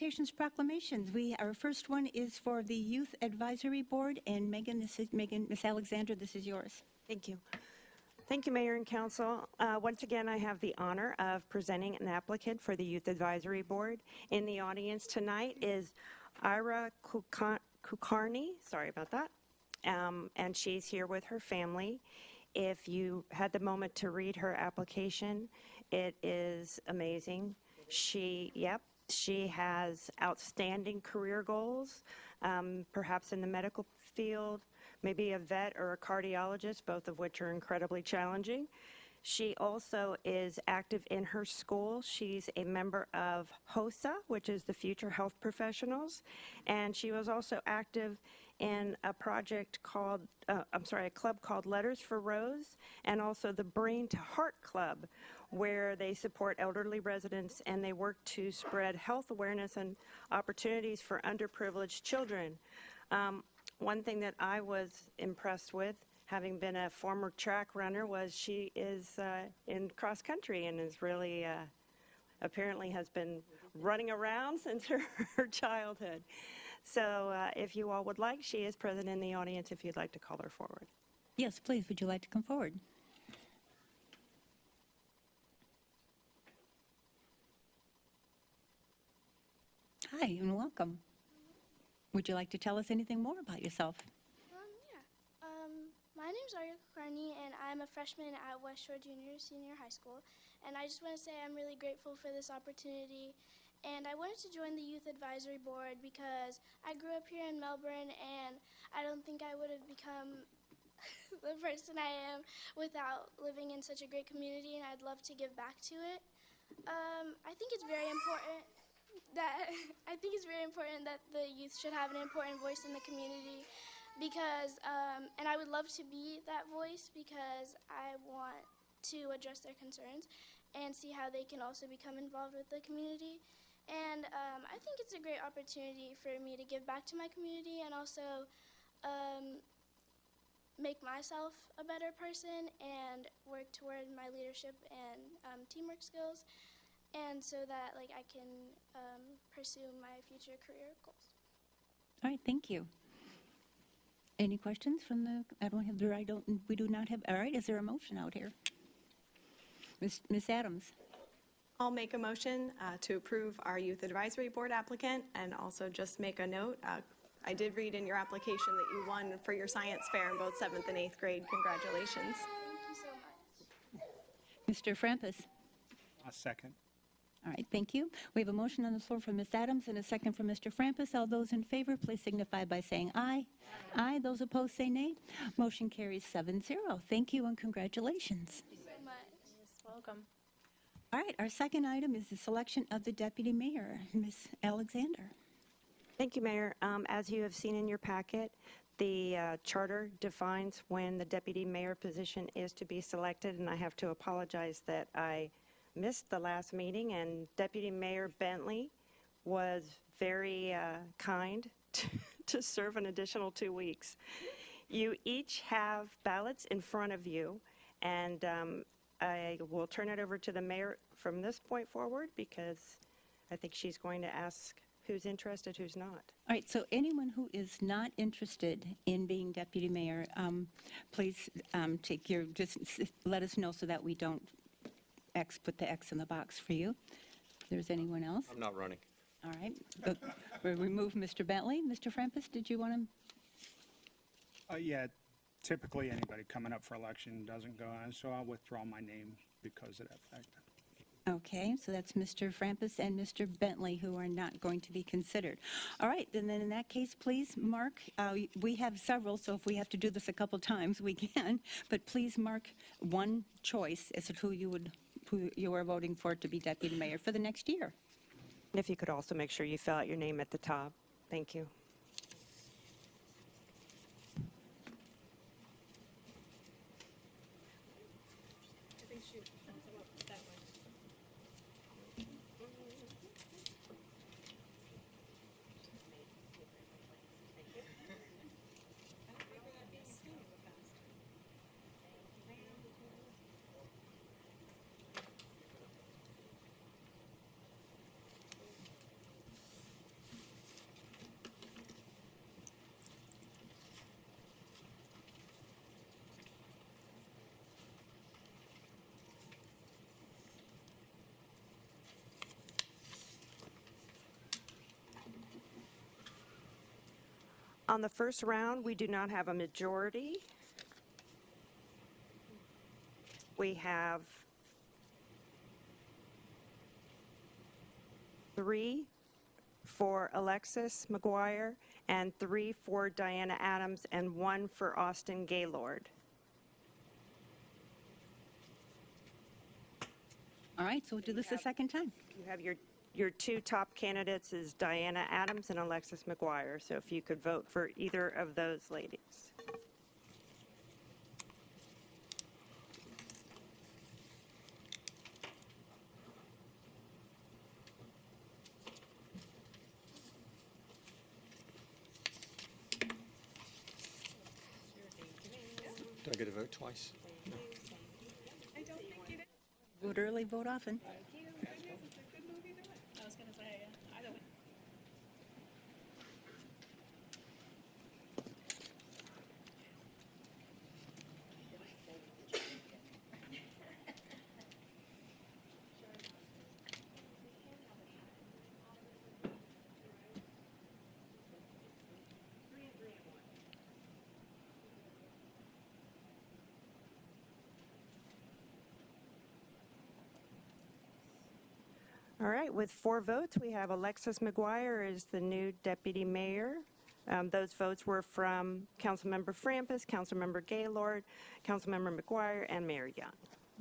presentations, proclamations. Our first one is for the Youth Advisory Board, and Miss Alexander, this is yours. Thank you. Thank you, Mayor and Council. Once again, I have the honor of presenting an applicant for the Youth Advisory Board. In the audience tonight is Ira Kukarni, sorry about that, and she's here with her family. If you had the moment to read her application, it is amazing. She has outstanding career goals, perhaps in the medical field, maybe a vet or a cardiologist, both of which are incredibly challenging. She also is active in her school. She's a member of HOSA, which is the Future Health Professionals, and she was also active in a project called, a club called Letters for Rose, and also the Brain to Heart Club, where they support elderly residents and they work to spread health awareness and opportunities for underprivileged children. One thing that I was impressed with, having been a former track runner, was she is in cross country and is really, apparently has been running around since her childhood. So if you all would like, she is present in the audience if you'd like to call her forward. Yes, please, would you like to come forward? Hi, and welcome. Would you like to tell us anything more about yourself? My name's Arya Kukarni, and I'm a freshman at West Shore Senior High School. And I just want to say I'm really grateful for this opportunity. And I wanted to join the Youth Advisory Board because I grew up here in Melbourne, and I don't think I would have become the person I am without living in such a great community, and I'd love to give back to it. I think it's very important that the youth should have an important voice in the community because, and I would love to be that voice because I want to address their concerns and see how they can also become involved with the community. And I think it's a great opportunity for me to give back to my community and also make myself a better person and work toward my leadership and teamwork skills, and so that I can pursue my future career goals. All right, thank you. Any questions from the? We do not have. All right, is there a motion out here? Miss Adams. I'll make a motion to approve our Youth Advisory Board applicant, and also just make a note. I did read in your application that you won for your science fair in both 7th and 8th grade. Congratulations. Thank you so much. Mr. Frampus. A second. All right, thank you. We have a motion on the floor from Ms. Adams and a second from Mr. Frampus. All those in favor, please signify by saying aye. Aye. Those opposed, say nay. Motion carries 7-0. Thank you and congratulations. Thank you so much. Yes, welcome. All right, our second item is the selection of the deputy mayor, Ms. Alexander. Thank you, Mayor. As you have seen in your packet, the charter defines when the deputy mayor position is to be selected, and I have to apologize that I missed the last meeting, and Deputy Mayor Bentley was very kind to serve an additional 2 weeks. You each have ballots in front of you, and I will turn it over to the mayor from this point forward because I think she's going to ask who's interested, who's not. All right, so anyone who is not interested in being deputy mayor, please just let us know so that we don't put the X in the box for you. If there's anyone else. I'm not running. All right. We'll remove Mr. Bentley. Mr. Frampus, did you want to? Yeah, typically anybody coming up for election doesn't go on, so I'll withdraw my name because of that fact. Okay, so that's Mr. Frampus and Mr. Bentley who are not going to be considered. All right, and then in that case, please mark, we have several, so if we have to do this a couple times, we can, but please mark one choice as to who you are voting for to be deputy mayor for the next year. And if you could also make sure you fill out your name at the top. Thank you. On the first round, we do not have a majority. We have 3 for Alexis McGuire, and 3 for Diana Adams, and 1 for Austin Gaylord. All right, so we'll do this a second time. You have your 2 top candidates is Diana Adams and Alexis McGuire, so if you could vote for either of those ladies. Do I get to vote twice? Vote early, vote often. All right, with 4 votes, we have Alexis McGuire as the new deputy mayor. Those votes were from Councilmember Frampus, Councilmember Gaylord, Councilmember McGuire, and Mayor Young.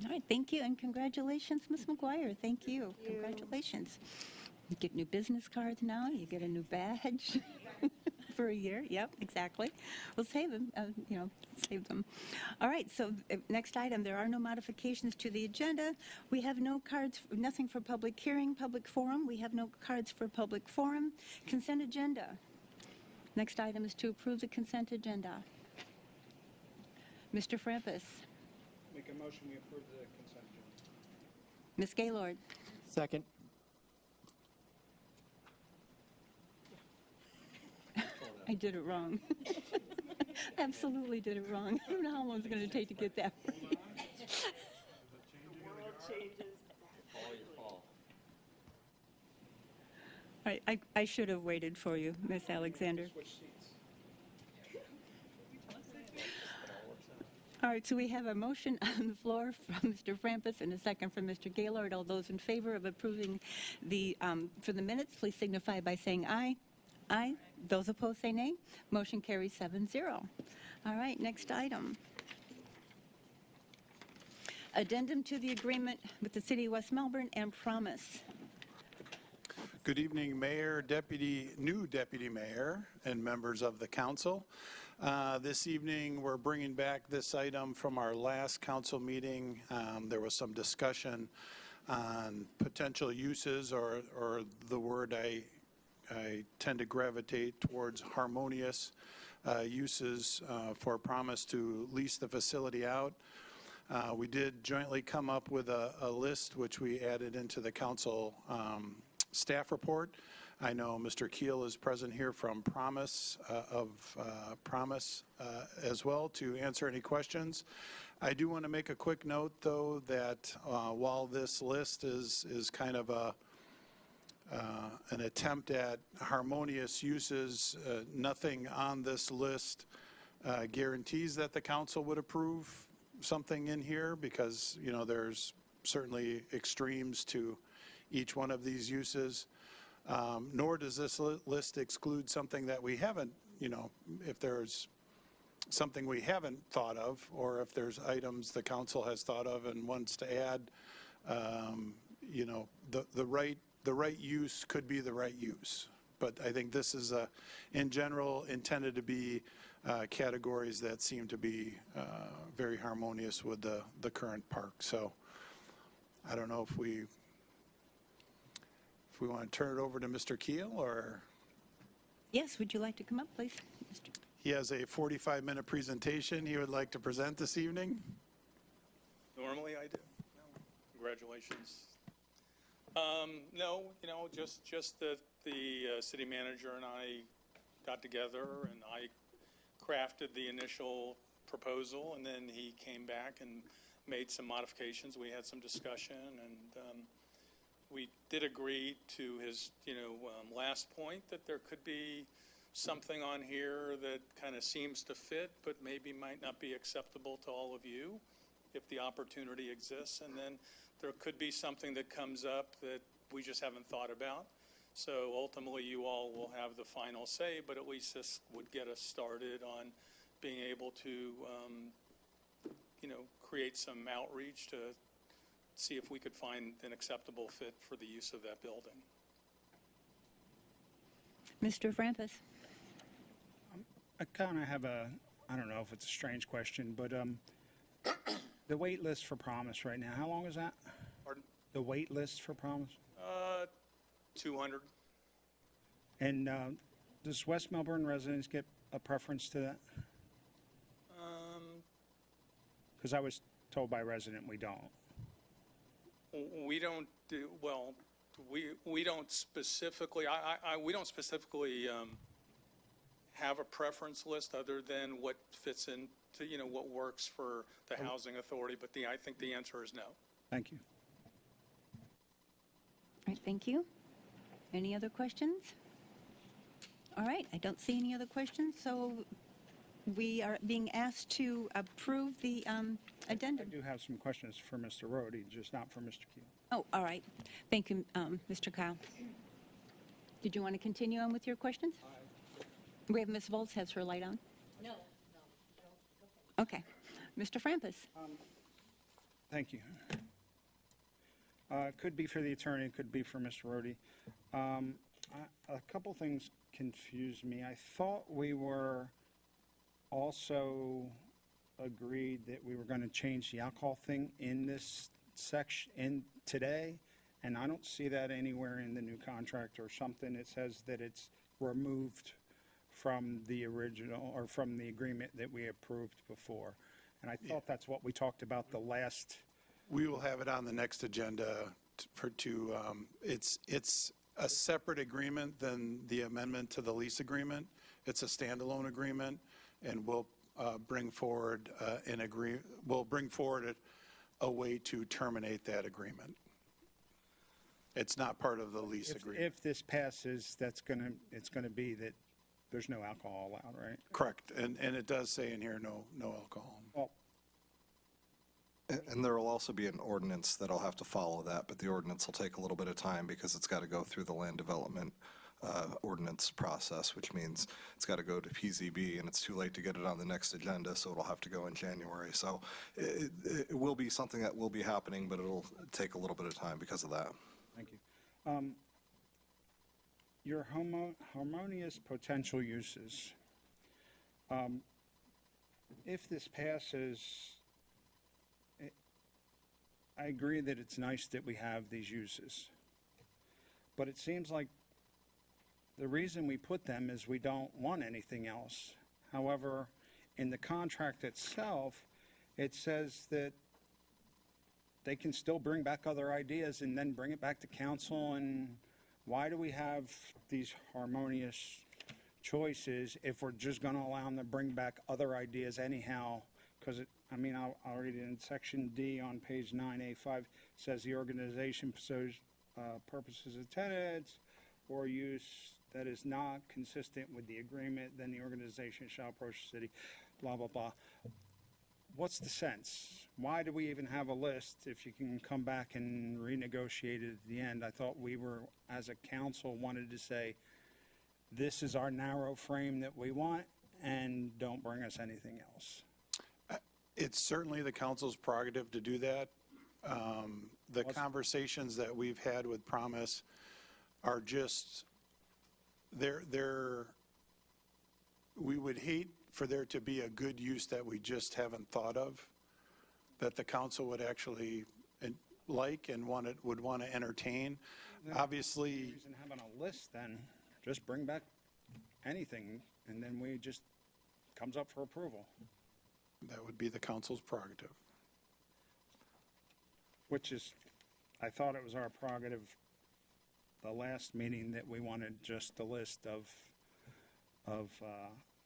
All right, thank you, and congratulations, Ms. McGuire. Thank you. Congratulations. You get new business cards now. You get a new badge for a year. Yep, exactly. We'll save them, save them. All right, so next item, there are no modifications to the agenda. We have no cards, nothing for public hearing, public forum. We have no cards for public forum. Consent agenda. Next item is to approve the consent agenda. Mr. Frampus. Make a motion, we approve the consent agenda. Ms. Gaylord. Second. I did it wrong. Absolutely did it wrong. I don't know how long it's going to take to get that right. All right, I should have waited for you, Miss Alexander. All right, so we have a motion on the floor from Mr. Frampus and a second from Mr. Gaylord. All those in favor of approving the, for the minutes, please signify by saying aye. Aye. Those opposed say nay. Motion carries 7-0. All right, next item. Addendum to the agreement with the City of West Melbourne and Promise. Good evening, Mayor, new Deputy Mayor, and members of the council. This evening, we're bringing back this item from our last council meeting. There was some discussion on potential uses, or the word I tend to gravitate towards, harmonious uses for Promise to lease the facility out. We did jointly come up with a list which we added into the council staff report. I know Mr. Keel is present here from Promise, as well to answer any questions. I do want to make a quick note, though, that while this list is kind of an attempt at harmonious uses, nothing on this list guarantees that the council would approve something in here, because, there's certainly extremes to each one of these uses. Nor does this list exclude something that we haven't, if there's something we haven't thought of, or if there's items the council has thought of and wants to add, the right use could be the right use. But I think this is, in general, intended to be categories that seem to be very harmonious with the current park. So I don't know if we want to turn it over to Mr. Keel, or? Yes, would you like to come up, please? He has a 45-minute presentation he would like to present this evening. Normally I do. No. Congratulations. No, just that the city manager and I got together and I crafted the initial proposal, and then he came back and made some modifications. We had some discussion, and we did agree to his, last point that there could be something on here that kind of seems to fit, but maybe might not be acceptable to all of you, if the opportunity exists. And then there could be something that comes up that we just haven't thought about. So ultimately, you all will have the final say, but at least this would get us started on being able to, create some outreach to see if we could find an acceptable fit for the use of that building. Mr. Frampus? I kind of have I don't know if it's a strange question, but the wait list for Promise right now, how long is that? Pardon? The wait list for Promise? 200. And does West Melbourne residents get a preference to that? Because I was told by a resident we don't. We don't do, well, we don't specifically, we don't specifically have a preference list other than what fits into, what works for the housing authority, but I think the answer is no. Thank you. All right, thank you. Any other questions? All right, I don't see any other questions, so we are being asked to approve the I addendum. do have some questions for Mr. Rhodey, just not for Mr. Keel. Oh, all right. Thank you, Mr. Kyle. Did you want to continue on with your questions? We have Ms. Volz has her light on. No. Okay. Mr. Frampus? Thank you. Could be for the attorney, could be for Mr. Rhodey. A couple things confused me. I thought we were also agreed that we were going to change the alcohol thing in this section today, and I don't see that anywhere in the new contract or something. It says that it's removed from the original or from the agreement that we approved before. And I thought that's what we talked about the last. We will have it on the next agenda it's a separate agreement than the amendment to the lease agreement. It's a standalone agreement, and we'll bring forward a way to terminate that agreement. It's not part of the lease agreement. If this passes, it's going to be that there's no alcohol allowed, right? Correct, and it does say in here, no alcohol. Well, And there will also be an ordinance that'll have to follow that, but the ordinance will take a little bit of time because it's got to go through the land development ordinance process, which means it's got to go to PZB, and it's too late to get it on the next agenda, so it'll have to go in January. So it will be something that will be happening, but it'll take a little bit of time because of that. thank you. Your harmonious potential uses. If this passes, I agree that it's nice that we have these uses, but it seems like the reason we put them is we don't want anything else. However, in the contract itself, it says that they can still bring back other ideas and then bring it back to council. And why do we have these harmonious choices if we're just going to allow them to bring back other ideas anyhow? Because I'll read it in section D on page 9A5, says the organization pursues purposes of tenants or use that is not consistent with the agreement, then the organization shall approach the city, blah, blah, blah. What's the sense? Why do we even have a list if you can come back and renegotiate it at the end? I thought we were, as a council, wanted to say, this is our narrow frame that we want, and don't bring us anything else. It's certainly the council's prerogative to do that. The conversations that we've had with Promise are just, we would hate for there to be a good use that we just haven't thought of, that the council would actually like and would want to entertain. Obviously, Reason having a list, then just bring back anything, and then we just comes up for approval. that would be the council's prerogative. Which is, I thought it was our prerogative the last meeting that we wanted just a list of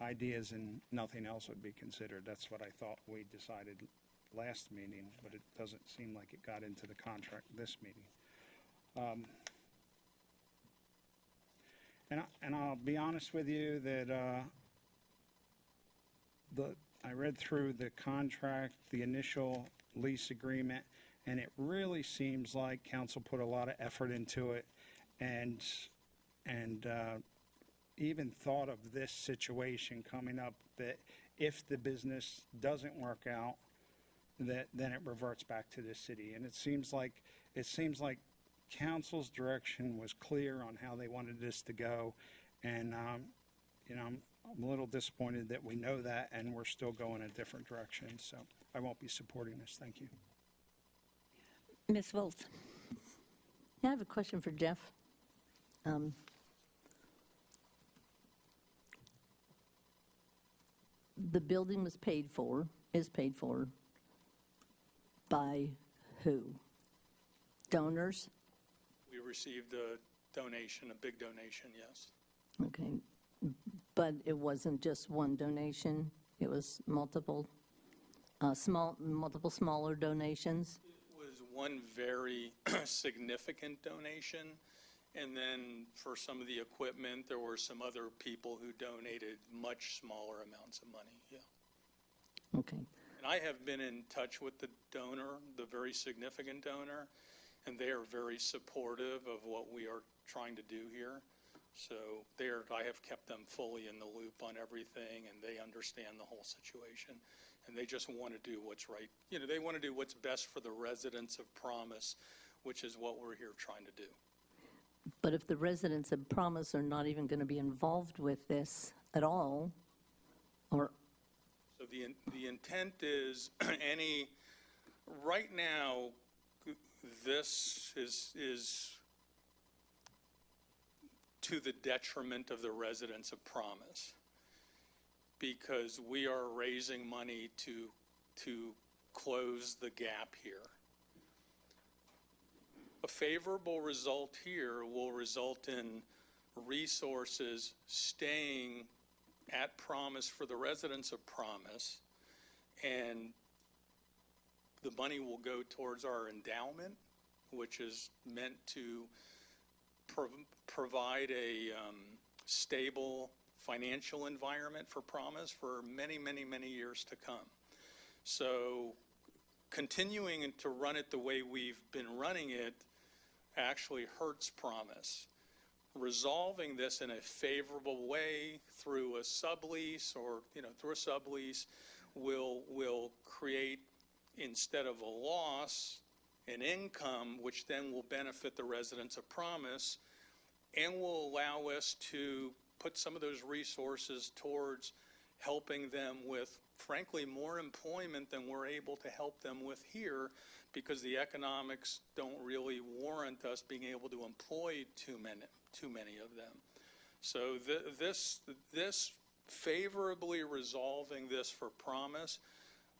ideas and nothing else would be considered. That's what I thought we decided last meeting, but it doesn't seem like it got into the contract this meeting. And I'll be honest with you that I read through the contract, the initial lease agreement, and it really seems like council put a lot of effort into it and even thought of this situation coming up, that if the business doesn't work out, that then it reverts back to the city. And it seems like council's direction was clear on how they wanted this to go. And, I'm a little disappointed that we know that and we're still going a different direction. So I won't be supporting this. Thank you. Ms. Volz? I have a question for Jeff. The building is paid for by who? Donors? We received a donation, a big donation, yes. Okay. But it wasn't just one donation? It was multiple smaller donations? It was one very significant donation, and then for some of the equipment, there were some other people who donated much smaller amounts of money, yeah. Okay. And I have been in touch with the donor, the very significant donor, and they are very supportive of what we are trying to do here. So I have kept them fully in the loop on everything, and they understand the whole situation. And they just want to do what's right. They want to do what's best for the residents of Promise, which is what we're here trying to do. But if the residents of Promise are not even going to be involved with this at all, or... So the intent is right now, this is to the detriment of the residents of Promise, because we are raising money to close the gap here. A favorable result here will result in resources staying at Promise for the residents of Promise, and the money will go towards our endowment, which is meant to provide a stable financial environment for Promise for many, many, many years to come. So continuing to run it the way we've been running it actually hurts Promise. Resolving this in a favorable way through a sublease will create, instead of a loss, an income, which then will benefit the residents of Promise and will allow us to put some of those resources towards helping them with, frankly, more employment than we're able to help them with here, because the economics don't really warrant us being able to employ too many of them. So this favorably resolving this for Promise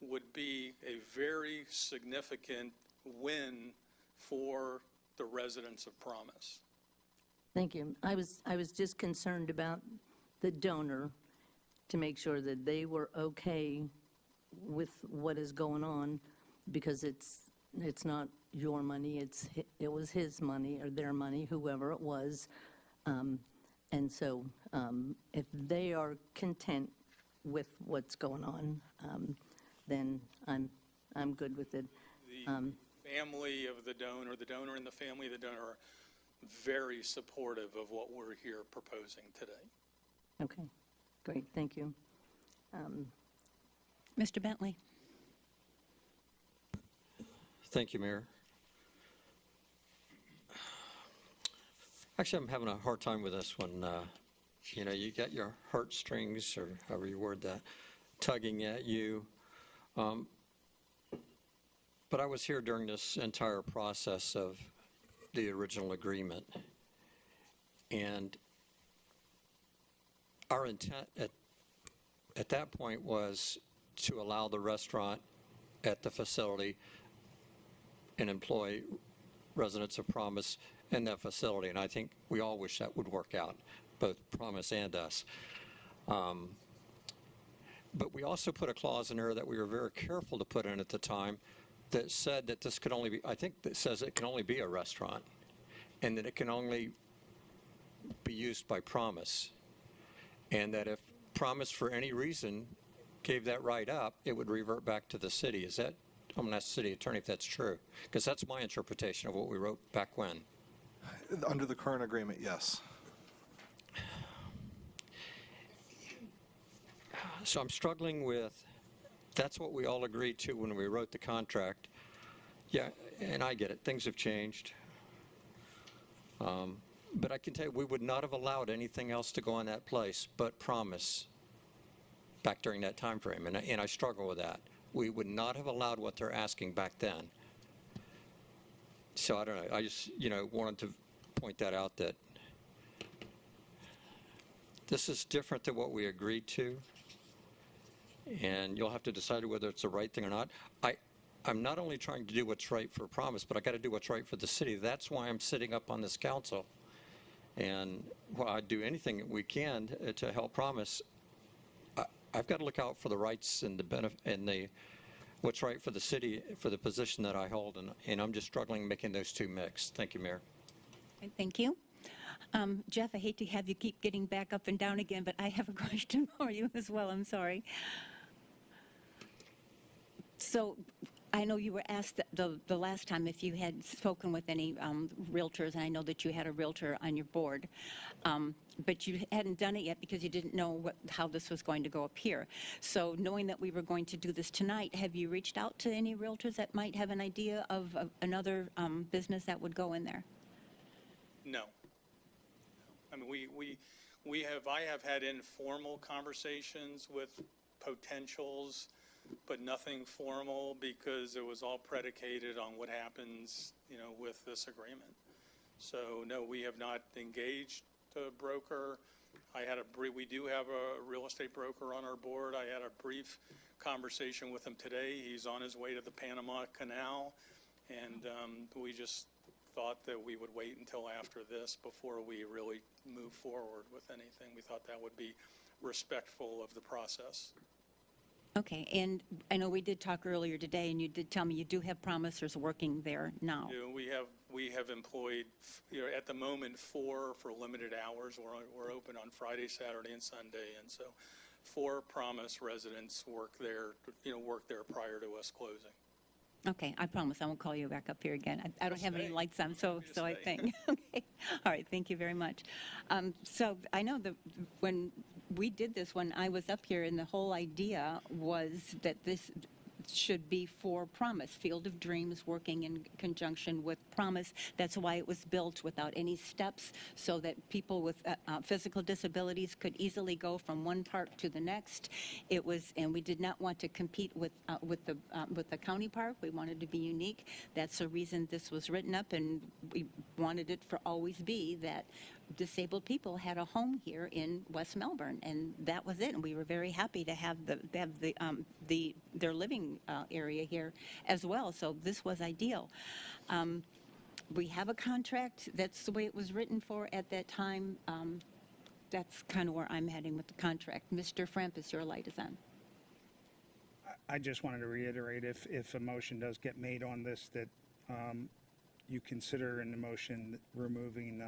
would be a very significant win for the residents of Promise. Thank you. I was just concerned about the donor, to make sure that they were okay with what is going on, because it's not your money, it was his money or their money, whoever it was. And so if they are content with what's going on, then I'm good with it. The family of the donor and the family of the donor are very supportive of what we're here proposing today. Okay, great, thank you. Mr. Bentley? Thank you, Mayor. Actually, I'm having a hard time with this one. You got your heartstrings, or however you word that, tugging at you. But I was here during this entire process of the original agreement. And our intent at that point was to allow the restaurant at the facility and employ residents of Promise in that facility. And I think we all wish that would work out, both Promise and us. But we also put a clause in there that we were very careful to put in at the time that said that this could only be, I think that says it can only be a restaurant, and that it can only be used by Promise, and that if Promise for any reason gave that right up, it would revert back to the city. Is that, I'm going to ask the city attorney if that's true, because that's my interpretation of what we wrote back when. Under the current agreement, yes. So I'm struggling with, that's what we all agreed to when we wrote the contract. Yeah, and I get it, things have changed. But I can tell you, we would not have allowed anything else to go in that place but Promise back during that time frame, and I struggle with that. We would not have allowed what they're asking back then. So I don't know, I just, wanted to point that out, that this is different than what we agreed to, and you'll have to decide whether it's the right thing or not. I'm not only trying to do what's right for Promise, but I got to do what's right for the city. That's why I'm sitting up on this council. And while I do anything we can to help Promise, I've got to look out for the rights and the benefit and what's right for the city, for the position that I hold, and I'm just struggling making those two mix. Thank you, Mayor. Okay, thank you. Jeff, I hate to have you keep getting back up and down again, but I have a question for you as well. I'm sorry. So I know you were asked the last time if you had spoken with any realtors, and I know that you had a realtor on your board, but you hadn't done it yet because you didn't know how this was going to go up here. So knowing that we were going to do this tonight, have you reached out to any realtors that might have an idea of another business that would go in there? No. I mean, I have had informal conversations with potentials, but nothing formal, because it was all predicated on what happens, with this agreement. So no, we have not engaged a broker. We do have a real estate broker on our board. I had a brief conversation with him today. He's on his way to the Panama Canal, and we just thought that we would wait until after this before we really move forward with anything. We thought that would be respectful of the process. Okay, and I know we did talk earlier today, and you did tell me you do have promisers working there now. We have employed, at the moment, 4 for limited hours. We're open on Friday, Saturday, and Sunday, and so 4 Promise residents work there prior to us closing. Okay, I promise I won't call you back up here again. I don't have any Stay. lights on, so I Stay. think. Okay, all right, thank you very much. So I know that when we did this, when I was up here, and the whole idea was that this should be for Promise, Field of Dreams, working in conjunction with Promise. That's why it was built without any steps, so that people with physical disabilities could easily go from one park to the next. It was, and we did not want to compete with the county park. We wanted to be unique. That's the reason this was written up, and we wanted it for always be that disabled people had a home here in West Melbourne, and that was it. And we were very happy to have their living area here as well. So this was ideal. We have a contract. That's the way it was written for at that time. That's kind of where I'm heading with the contract. Mr. Frampus, your light is on. I just wanted to reiterate, if a motion does get made on this, that you consider in the motion removing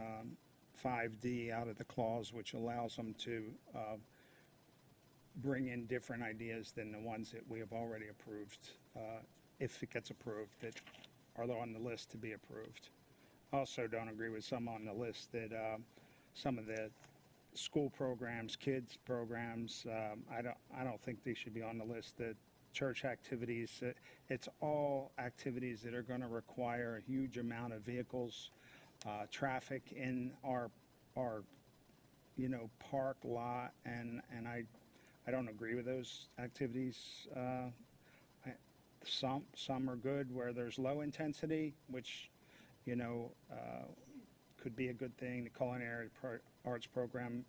5D out of the clause, which allows them to bring in different ideas than the ones that we have already approved, if it gets approved, that are on the list to be approved. Also don't agree with some on the list that some of the school programs, kids programs, I don't think they should be on the list. The church activities, it's all activities that are going to require a huge amount of vehicles, traffic in our park lot, and I don't agree with those activities. Some are good where there's low intensity, which could be a good thing. The culinary arts program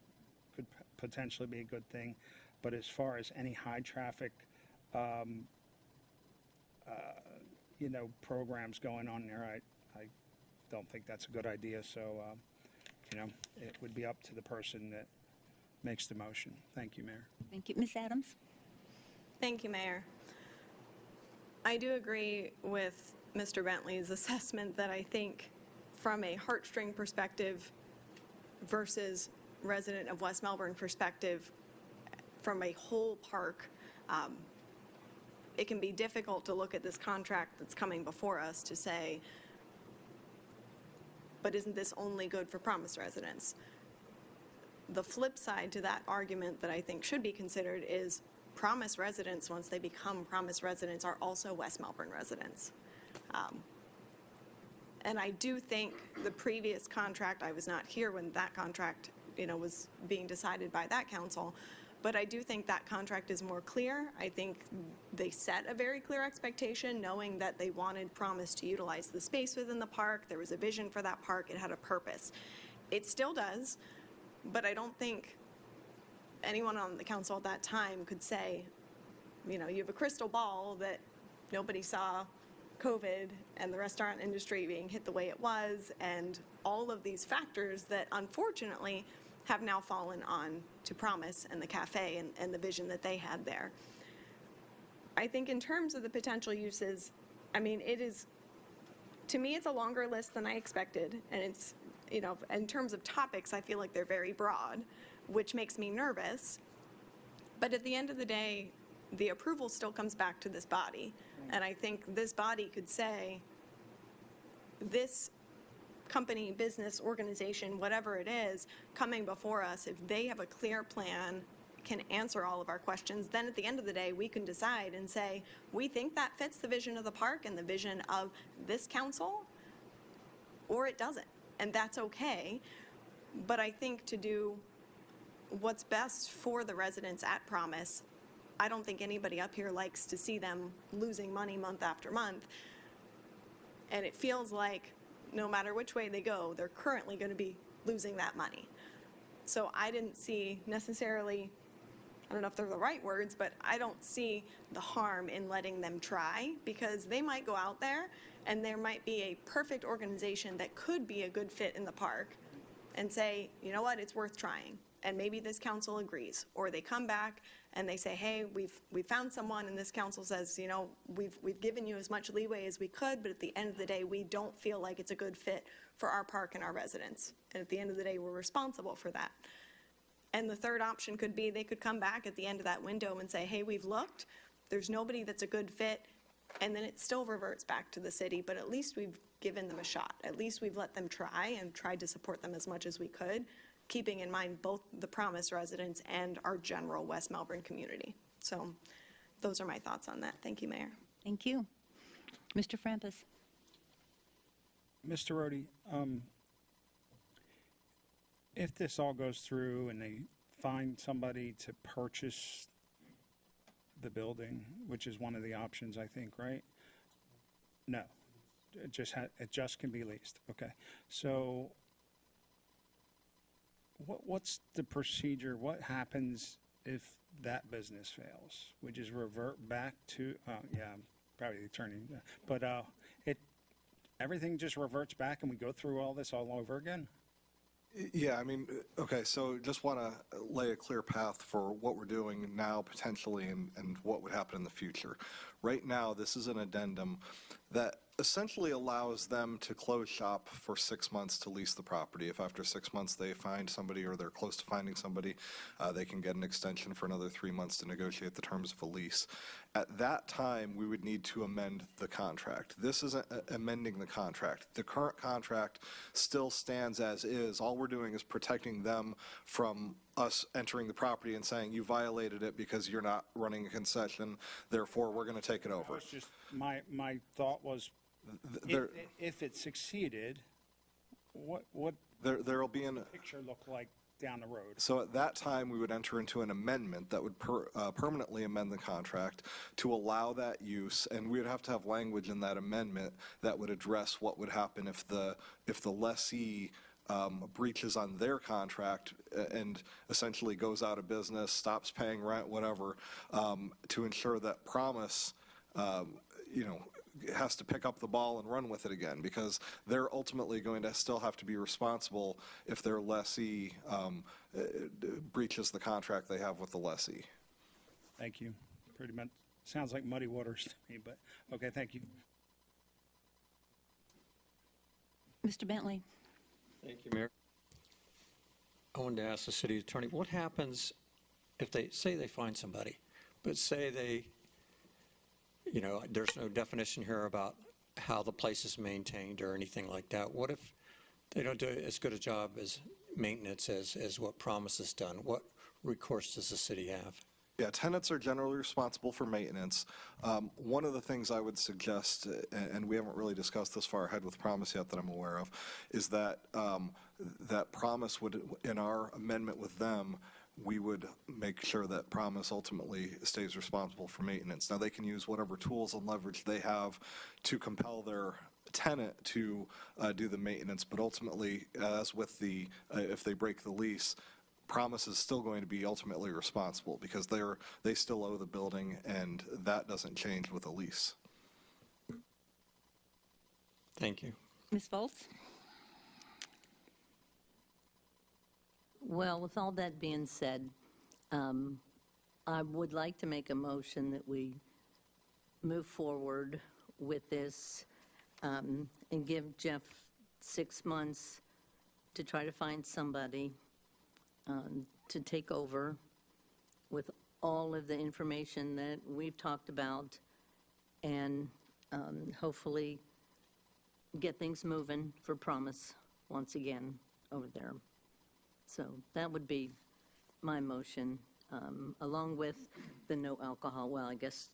could potentially be a good thing, but as far as any high traffic programs going on there, I don't think that's a good idea. So, it would be up to the person that makes the motion. Thank you, Mayor. Thank you. Ms. Adams? Thank you, Mayor. I do agree with Mr. Bentley's assessment that I think from a heartstring perspective, versus resident of West Melbourne perspective from a whole park, it can be difficult to look at this contract that's coming before us to say, but isn't this only good for Promise residents? The flip side to that argument that I think should be considered is Promise residents, once they become Promise residents, are also West Melbourne residents. And I do think the previous contract, I was not here when that contract, was being decided by that council, but I do think that contract is more clear. I think they set a very clear expectation, knowing that they wanted Promise to utilize the space within the park. There was a vision for that park. It had a purpose. It still does, but I don't think anyone on the council at that time could say, you have a crystal ball that nobody saw COVID and the restaurant industry being hit the way it was, and all of these factors that unfortunately have now fallen on to Promise and the cafe and the vision that they had there. I think in terms of the potential uses, to me, it's a longer list than I expected, and it's, in terms of topics, I feel like they're very broad, which makes me nervous. But at the end of the day, the approval still comes back to this body. And I think this body could say, this company, business, organization, whatever it is, coming before us, if they have a clear plan, can answer all of our questions, then at the end of the day, we can decide and say, we think that fits the vision of the park and the vision of this council, or it doesn't. And that's okay. But I think to do what's best for the residents at Promise, I don't think anybody up here likes to see them losing money month after month. And it feels like no matter which way they go, they're currently going to be losing that money. So I didn't see necessarily, I don't know if they're the right words, but I don't see the harm in letting them try, because they might go out there and there might be a perfect organization that could be a good fit in the park and say, you know what, it's worth trying. And maybe this council agrees, or they come back and they say, hey, we've found someone, and this council says, we've given you as much leeway as we could, but at the end of the day, we don't feel like it's a good fit for our park and our residents. And at the end of the day, we're responsible for that. And the third option could be they could come back at the end of that window and say, hey, we've looked, there's nobody that's a good fit, and then it still reverts back to the city, but at least we've given them a shot. At least we've let them try and tried to support them as much as we could, keeping in mind both the Promise residents and our general West Melbourne community. So those are my thoughts on that. Thank you, Mayor. Thank you. Mr. Frampus. Mr. Rohde, if this all goes through and they find somebody to purchase the building, which is one of the options, I think, right? No, it just can be leased. Okay, so what's the procedure? What happens if that business fails? We just revert back to, probably the attorney, but everything just reverts back and we go through all this all over again? Yeah, okay, so just want to lay a clear path for what we're doing now potentially and what would happen in the future. Right now, this is an addendum that essentially allows them to close shop for 6 months to lease the property. If after 6 months they find somebody or they're close to finding somebody, they can get an extension for another 3 months to negotiate the terms of a lease. At that time, we would need to amend the contract. This isn't amending the contract. The current contract still stands as is. All we're doing is protecting them from us entering the property and saying, you violated it because you're not running a concession, therefore we're going to take it over. It's just, my thought was, if it succeeded, what there'll be an picture look like down the road? So at that time, we would enter into an amendment that would permanently amend the contract to allow that use, and we would have to have language in that amendment that would address what would happen if the lessee breaches on their contract and essentially goes out of business, stops paying rent, whatever, to ensure that Promise, has to pick up the ball and run with it again, because they're ultimately going to still have to be responsible if their lessee breaches the contract they have with the lessee. Thank you. Pretty much sounds like muddy waters to me, but okay, thank you. Mr. Bentley. Thank you, Mayor. I wanted to ask the city attorney, what happens if they, say they find somebody, but say they, there's no definition here about how the place is maintained or anything like that. What if they don't do as good a job as maintenance as what Promise has done? What recourse does the city have? Yeah, tenants are generally responsible for maintenance. One of the things I would suggest, and we haven't really discussed this far ahead with Promise yet that I'm aware of, is that that Promise would, in our amendment with them, we would make sure that Promise ultimately stays responsible for maintenance. Now, they can use whatever tools and leverage they have to compel their tenant to do the maintenance, but ultimately, as with the, if they break the lease, Promise is still going to be ultimately responsible because they still owe the building, and that doesn't change with a lease. Thank you. Ms. Volz? Well, with all that being said, I would like to make a motion that we move forward with this and give Jeff 6 months to try to find somebody to take over with all of the information that we've talked about and hopefully get things moving for Promise once again over there. So that would be my motion, along with the no alcohol. Well, I guess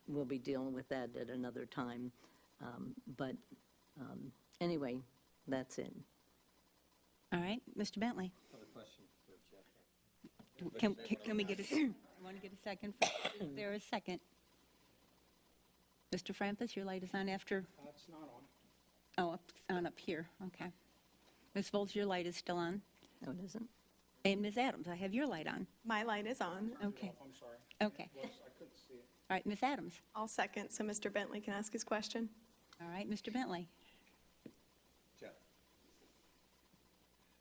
we'll be dealing with that at another time. But anyway, that's it. All right, Mr. Bentley? Can we get a, I want to get a second. Is there a second? Mr. Frampus, your light is on after? It's not on. Oh, it's on up here, okay. Ms. Volz, your light is still on. No, it isn't. And Ms. Adams, I have your light on. My light is on. Okay, I'm sorry. okay. I couldn't see it. All right, Ms. Adams. I'll second, so Mr. Bentley can ask his question. All right, Mr. Bentley. Jeff.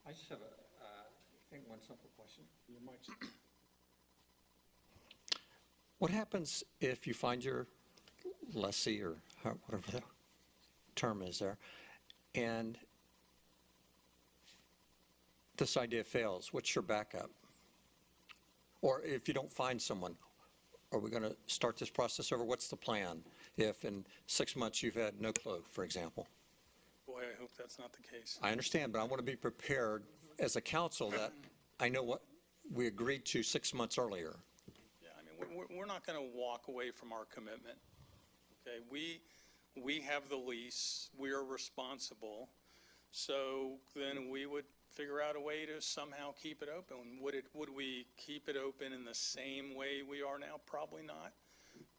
I just have I think one simple question. You might. What happens if you find your lessee or whatever the term is there, and this idea fails? What's your backup? Or if you don't find someone, are we going to start this process over? What's the plan if in 6 months you've had no clue, for example? Boy, I hope that's not the case. I understand, but I want to be prepared as a council that I know what we agreed to 6 months earlier. Yeah, I mean, we're not going to walk away from our commitment. Okay, we have the lease, we are responsible, so then we would figure out a way to somehow keep it open. Would we keep it open in the same way we are now? Probably not,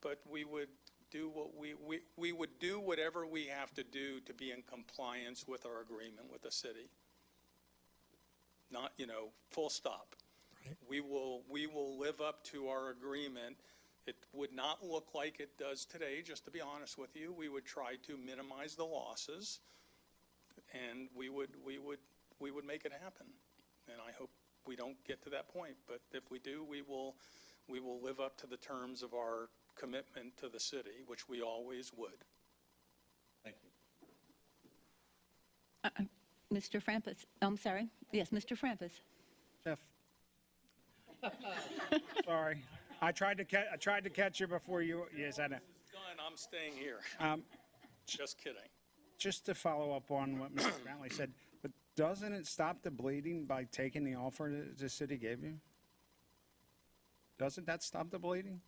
but we would do what we would do whatever we have to do to be in compliance with our agreement with the city. Not, full stop. Right. We will live up to our agreement. It would not look like it does today, just to be honest with you. We would try to minimize the losses, and we would make it happen. And I hope we don't get to that point, but if we do, we will live up to the terms of our commitment to the city, which we always would. Thank you. Mr. Frampus, I'm sorry. Yes, Mr. Frampus. Jeff. Sorry. I tried to catch you before you, yes, I know. This is done, I'm staying here. Just kidding. Just to follow up on what Mr. Bentley said, but doesn't it stop the bleeding by taking the offer that the city gave you? Doesn't that stop the bleeding?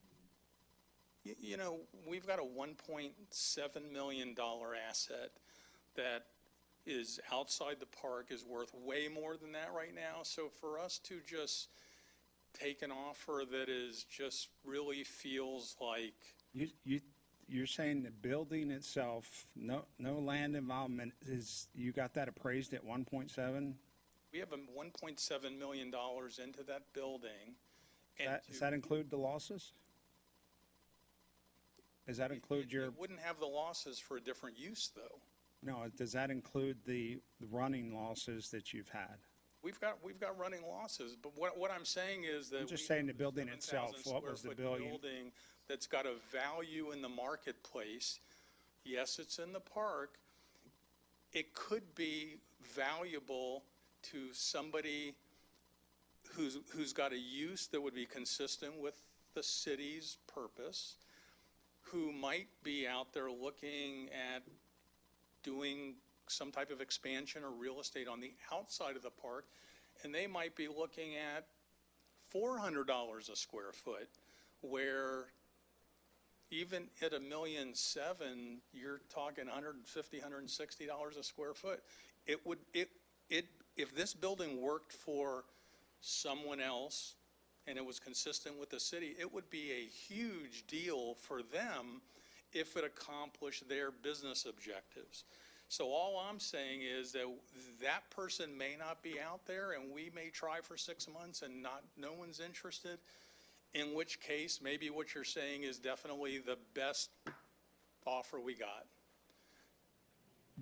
We've got a $1.7 million asset that is outside the park, is worth way more than that right now. So for us to just take an offer that is just really feels like. You're saying the building itself, no land involvement, you got that appraised at 1.7? We have $1.7 million into that building. Does that include the losses? Does that include your? It wouldn't have the losses for a different use, though. No, does that include the running losses that you've had? We've got running losses, but what I'm saying is that I'm just saying the building itself. What was the building that's got a value in the marketplace? Yes, it's in the park. It could be valuable to somebody who's got a use that would be consistent with the city's purpose, who might be out there looking at doing some type of expansion or real estate on the outside of the park, and they might be looking at $400 a square foot, where even at $1.7 million, you're talking $150, $160 a square foot. If this building worked for someone else and it was consistent with the city, it would be a huge deal for them if it accomplished their business objectives. So all I'm saying is that that person may not be out there, and we may try for 6 months and no one's interested, in which case maybe what you're saying is definitely the best offer we got.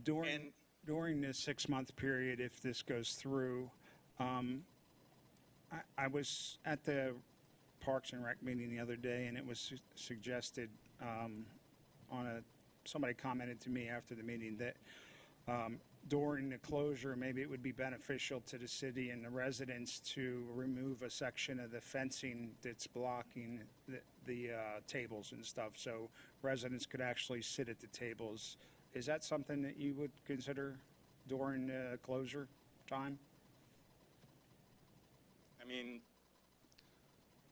During this 6-month period, if this goes through, I was at the Parks and Rec meeting the other day, and it was suggested somebody commented to me after the meeting that during the closure, maybe it would be beneficial to the city and the residents to remove a section of the fencing that's blocking the tables and stuff, so residents could actually sit at the tables. Is that something that you would consider during the closure time? I mean,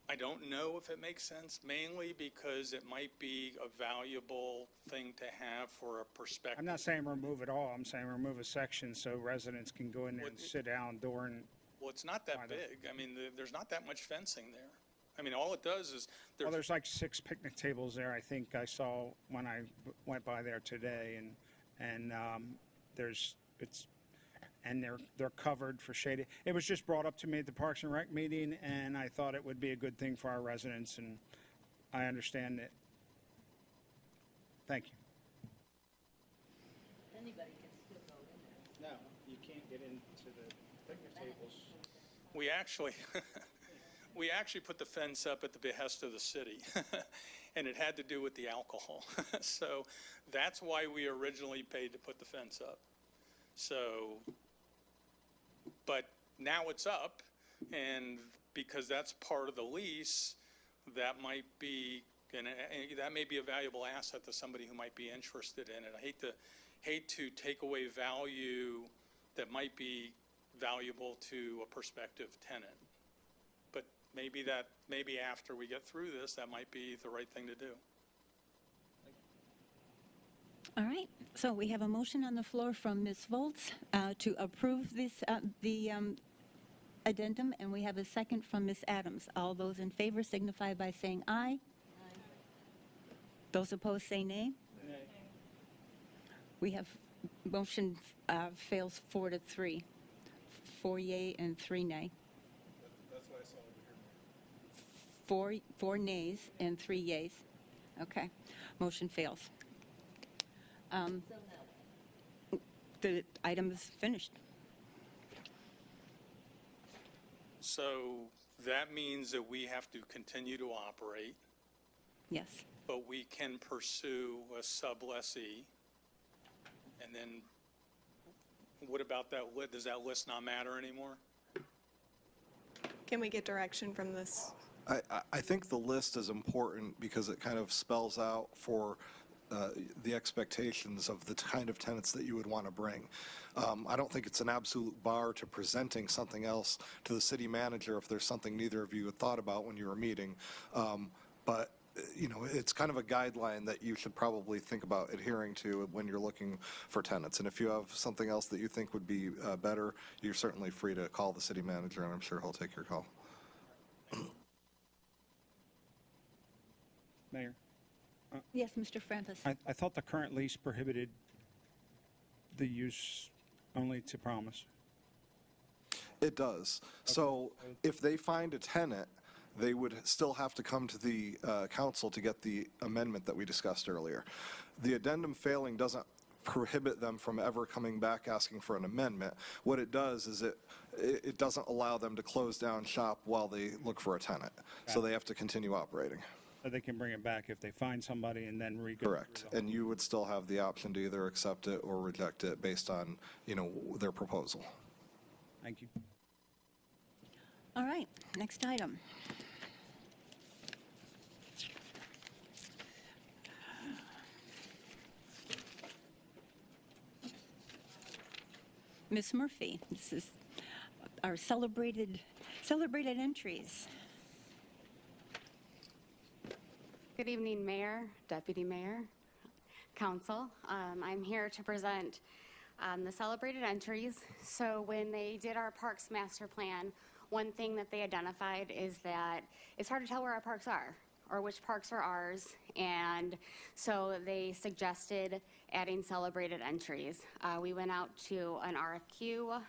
I don't know if it makes sense, mainly because it might be a valuable thing to have for a perspective. I'm not saying remove it all. I'm saying remove a section so residents can go in there and sit down during. Well, it's not that big. I mean, there's not that much fencing there. I mean, all it does is Well, there's like 6 picnic tables there. I think I saw when I went by there today, and they're covered for shade. It was just brought up to me at the Parks and Rec meeting, and I thought it would be a good thing for our residents, and I understand it. Thank you. Anybody can still go in there. No, you can't get into the picnic tables. we actually put the fence up at the behest of the city, and it had to do with the alcohol. So that's why we originally paid to put the fence up. So, but now it's up, and because that's part of the lease, that might be, and that may be a valuable asset to somebody who might be interested in it. I hate to take away value that might be valuable to a prospective tenant. But maybe after we get through this, that might be the right thing to do. All right, so we have a motion on the floor from Ms. Volz to approve this, the addendum, and we have a second from Ms. Adams. All those in favor signify by saying aye. Aye. Those opposed say nay. Nay. We have motion fails 4-3. 4 yea and 3 nay. That's what I saw over here. 4 nays and 3 yeas. Okay, motion fails. The item is finished. So that means that we have to continue to operate, Yes. but we can pursue a sublessee. And then what about that? Does that list not matter anymore? Can we get direction from this? I think the list is important because it kind of spells out for the expectations of the kind of tenants that you would want to bring. I don't think it's an absolute bar to presenting something else to the city manager if there's something neither of you had thought about when you were meeting. But you know, it's kind of a guideline that you should probably think about adhering to when you're looking for tenants. And if you have something else that you think would be better, you're certainly free to call the city manager, and I'm sure he'll take your call. Mayor, Yes, Mr. Frampus. I thought the current lease prohibited the use only to promise. It does. So if they find a tenant, they would still have to come to the council to get the amendment that we discussed earlier. The addendum failing doesn't prohibit them from ever coming back asking for an amendment. What it does is it doesn't allow them to close down shop while they look for a tenant. So they have to continue operating. So they can bring it back if they find somebody and then re-go. Correct. And you would still have the option to either accept it or reject it based on, you know, their proposal. Thank you. All right, next item. Ms. Murphy, this is our celebrated entries. Good evening, Mayor, Deputy Mayor, Council. I'm here to present the celebrated entries. So when they did our Parks Master Plan, one thing that they identified is that it's hard to tell where our parks are or which parks are ours. And so they suggested adding celebrated entries. We went out to an RFQ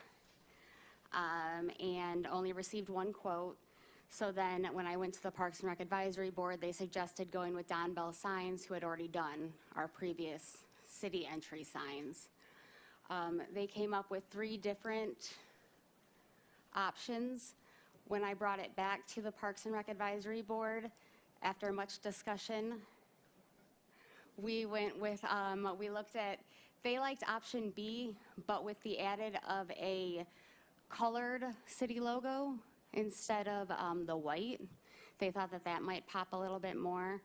and only received one quote. So then when I went to the Parks and Rec Advisory Board, they suggested going with Don Bell Signs, who had already done our previous city entry signs. They came up with 3 different options. When I brought it back to the Parks and Rec Advisory Board, after much discussion, we went with, we looked at, they liked option B, but with the added of a colored city logo instead of the white. They thought that that might pop a little bit more.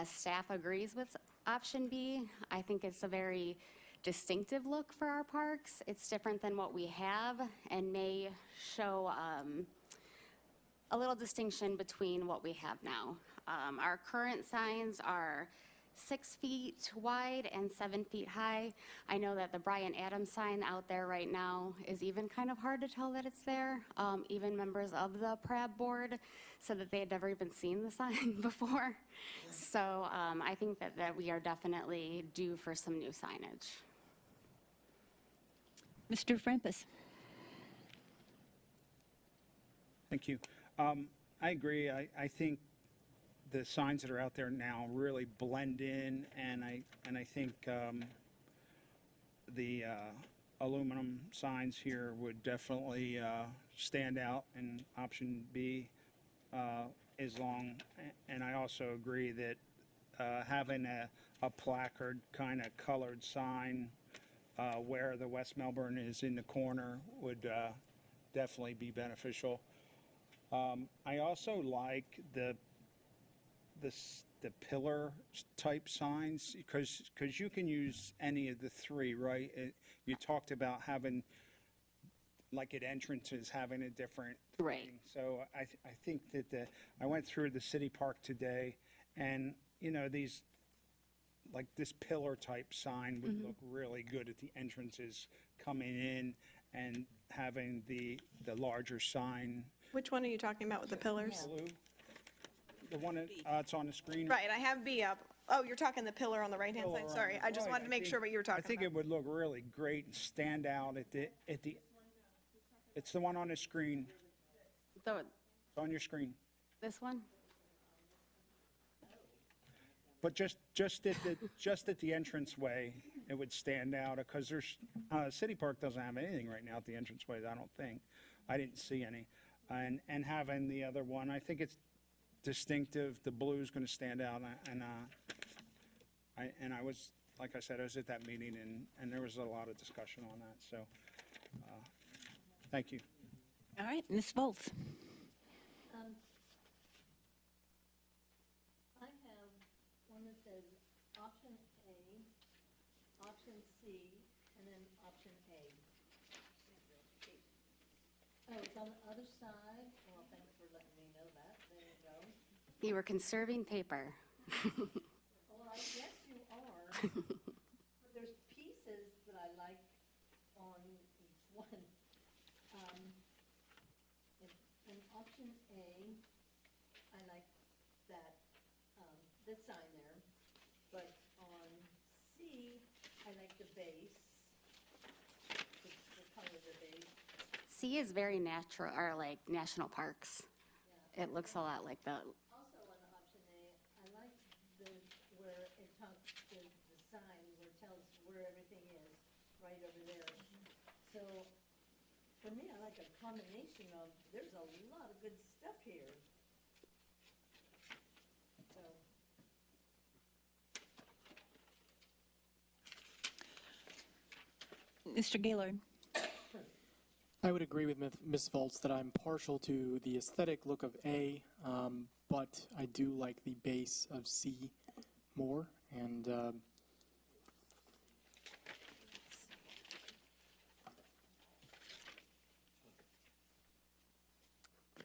Staff agrees with option B. I think it's a very distinctive look for our parks. It's different than what we have and may show a little distinction between what we have now. Our current signs are 6 feet wide and 7 feet high. I know that the Brian Adams sign out there right now is even kind of hard to tell that it's there. Even members of the PRAB board said that they had never even seen the sign before. So I think that we are definitely due for some new signage. Mr. Frampus. Thank you. I agree. I think the signs that are out there now really blend in, and I think the aluminum signs here would definitely stand out in option B as long, and I also agree that having a placard kind of colored sign where the West Melbourne is in the corner would definitely be beneficial. I also like the pillar type signs because you can use any of the 3, right? You talked about having, like at entrances, having a different Right. thing. So I think that I went through the city park today, and these, like this pillar type sign would look really good at the entrances coming in, and having the larger sign. Which one are you talking about with the pillars? Blue. The one that, it's on the screen. Right, I have B up. Oh, you're talking the pillar on the right-hand side? Sorry, I just Right, wanted to make think- sure what you were talking I think about. it would look really great and stand out at the, it's the one on the screen. It's on your screen. This one? But just at the entranceway, it would stand out because there's, City Park doesn't have anything right now at the entranceway, I don't think. I didn't see any. And having the other one, I think it's distinctive. The blue's going to stand out, and I was, like I said, I was at that meeting, and there was a lot of discussion on that. So, thank you. All right, Ms. Volz. I have one that says option A, option C, and then option A. Oh, it's on the other side? Well, thanks for letting me know that. There you go. You were conserving paper. Well, I guess you are. But there's pieces that I like on each one. In option A, I like that, this sign there. But on C, I like the base, the color of the base. C is very natural, or like national parks. It looks a lot like the, Also on option A, I like where it talks, the sign where it tells where everything is, right over there. So, for me, I like a combination of, there's a lot of good stuff here. So, Mr. Gaylord. I would agree with Ms. Volz that I'm partial to the aesthetic look of A, but I do like the base of C more, and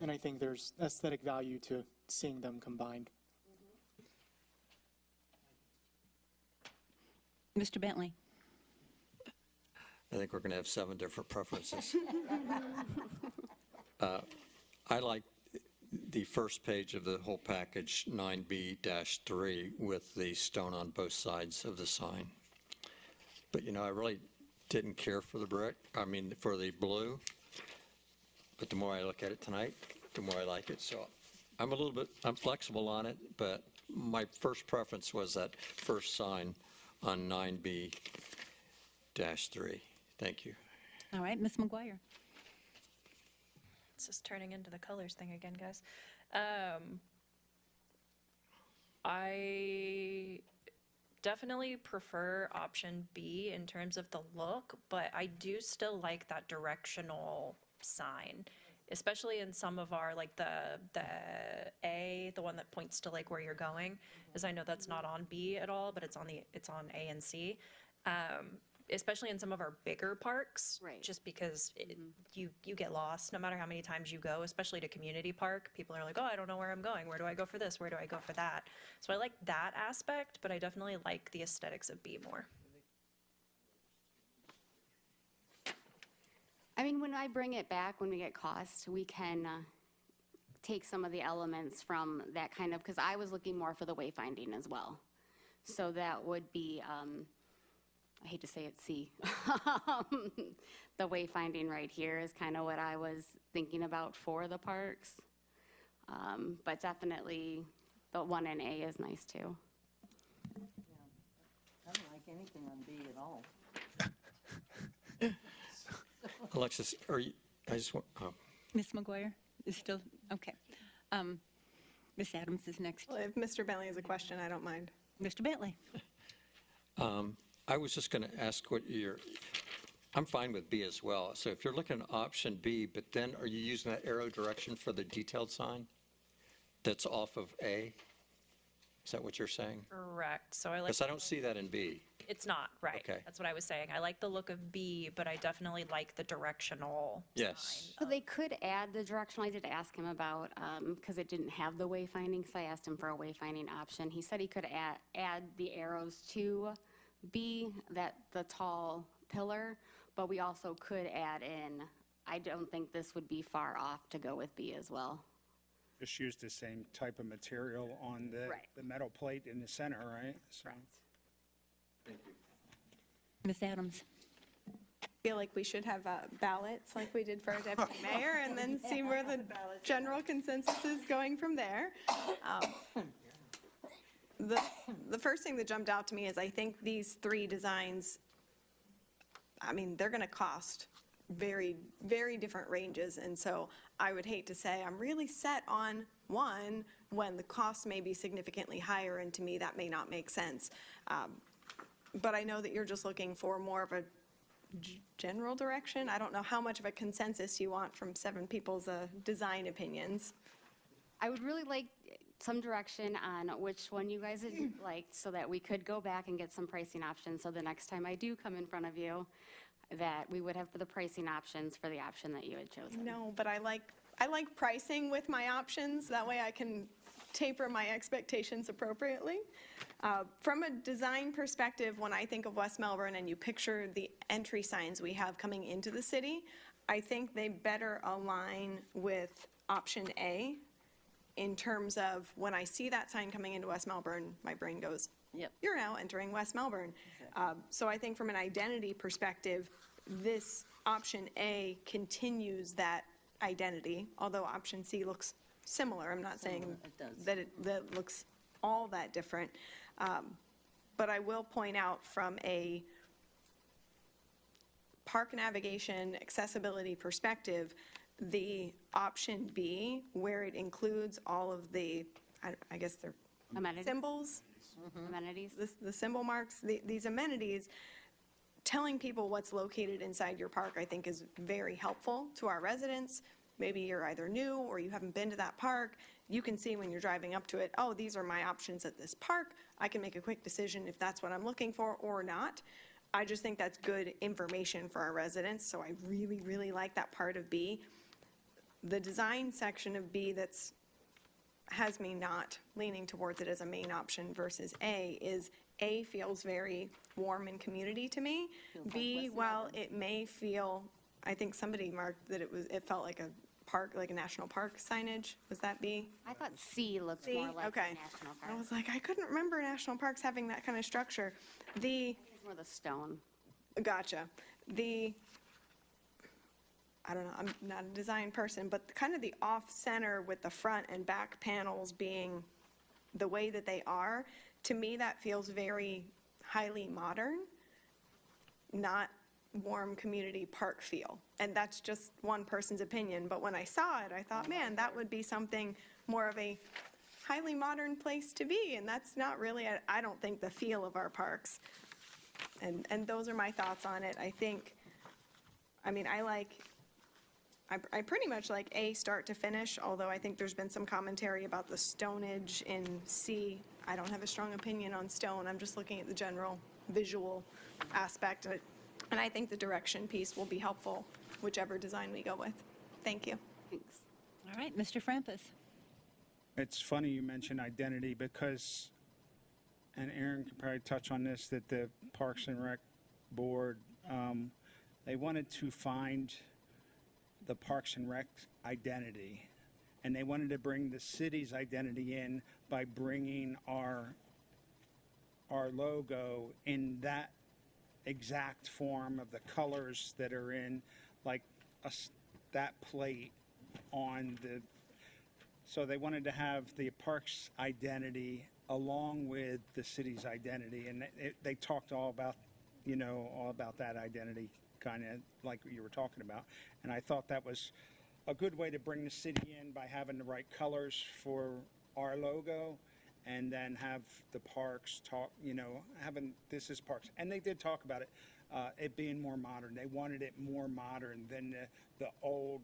I think there's aesthetic value to seeing them combined. Mr. Bentley? I think we're going to have 7 different preferences. I like the first page of the whole package, 9B-3, with the stone on both sides of the sign. But, you know, I really didn't care for the for the blue. But the more I look at it tonight, the more I like it. So I'm flexible on it, but my first preference was that first sign on 9B-3. Thank you. All right, Ms. McGuire? It's just turning into the colors thing again, guys. I definitely prefer option B in terms of the look, but I do still like that directional sign, especially in some of our, like the A, the one that points to like where you're going, as I know that's not on B at all, but it's on A and C. Especially in some of our bigger parks, Right. just because you get lost no matter how many times you go, especially to community park. People are like, oh, I don't know where I'm going. Where do I go for this? Where do I go for that? So I like that aspect, but I definitely like the aesthetics of B more. I mean, when I bring it back, when we get cost, we can take some of the elements from that kind of, because I was looking more for the wayfinding as well. So that would be, I hate to say it, C. The wayfinding right here is kind of what I was thinking about for the parks. But definitely the one in A is nice too. I don't like anything on B at all. Alexis, Ms. McGuire is still, okay. Ms. Adams is next. Well, if Mr. Bentley has a question, I don't mind. Mr. Bentley? I was just going to ask I'm fine with B as well. So if you're looking at option B, but then are you using that arrow direction for the detailed sign that's off of A? Is that what you're saying? Correct. So I like. Because I don't see that in B. It's not, right. Okay. That's what I was saying. I like the look of B, but I definitely like the directional Yes. So they could add the directional. I did ask him about, because it didn't have the wayfinding, so I asked him for a wayfinding option. He said he could add the arrows to B, the tall pillar, but we also could add in, I don't think this would be far off to go with B as well. Just use the same type of material on Right. the metal plate in the center, right? So- Thank you. Ms. Adams? I feel like we should have ballots like we did for our deputy mayor and then see where the general consensus is going from there. The first thing that jumped out to me is I think these 3 designs, I mean, they're going to cost very, very different ranges. And so I would hate to say I'm really set on one when the cost may be significantly higher, and to me that may not make sense. But I know that you're just looking for more of a general direction. I don't know how much of a consensus you want from 7 people's design opinions. I would really like some direction on which one you guys would like, so that we could go back and get some pricing options, so the next time I do come in front of you, that we would have the pricing options for the option that you had chosen. No, but I like pricing with my options. That way I can taper my expectations appropriately. From a design perspective, when I think of West Melbourne and you picture the entry signs we have coming into the city, I think they better align with option A in terms of when I see that sign coming into West Melbourne, my brain goes, Yep. you're now entering West Melbourne. So I think from an identity perspective, this option A continues that identity, although option C looks similar. I'm not saying it does. that looks all that different. But I will point out from a park navigation accessibility perspective, the option B, where it includes all of the, I guess they're Amenities. symbols, Amenities. the symbol marks, these amenities, telling people what's located inside your park, I think, is very helpful to our residents. Maybe you're either new or you haven't been to that park. You can see when you're driving up to it, oh, these are my options at this park. I can make a quick decision if that's what I'm looking for or not. I just think that's good information for our residents, so I really, really like that part of B. The design section of B has me not leaning towards it as a main option versus A is A feels very warm and community to me. B, while it may feel, I think somebody marked that it felt like a park, like a national park signage. Was that B? I thought C looked C? more like Okay. national I park. was like, I couldn't remember national parks having that kind of structure. It's more the stone. Gotcha. I don't know, I'm not a design person, but kind of the off-center with the front and back panels being the way that they are, to me, that feels very highly modern, not warm community park feel. And that's just one person's opinion, but when I saw it, I thought, man, that would be something more of a highly modern place to be, and that's not really, I don't think, the feel of our parks. And those are my thoughts on it. I pretty much like A start to finish, although I think there's been some commentary about the stonage in C. I don't have a strong opinion on stone. I'm just looking at the general visual aspect. And I think the direction piece will be helpful, whichever design we go with. Thank you. Thanks. All right, Mr. Frampus. It's funny you mention identity because, and Aaron could probably touch on this, that the Parks and Rec Board, they wanted to find the Parks and Rec identity, and they wanted to bring the city's identity in by bringing our logo in that exact form of the colors that are in, like that plate on the. So they wanted to have the park's identity along with the city's identity, and they talked all about that identity, kind of like you were talking about. And I thought that was a good way to bring the city in by having the right colors for our logo, and then have the parks talk, having this is parks. And they did talk about it being more modern. They wanted it more modern than the old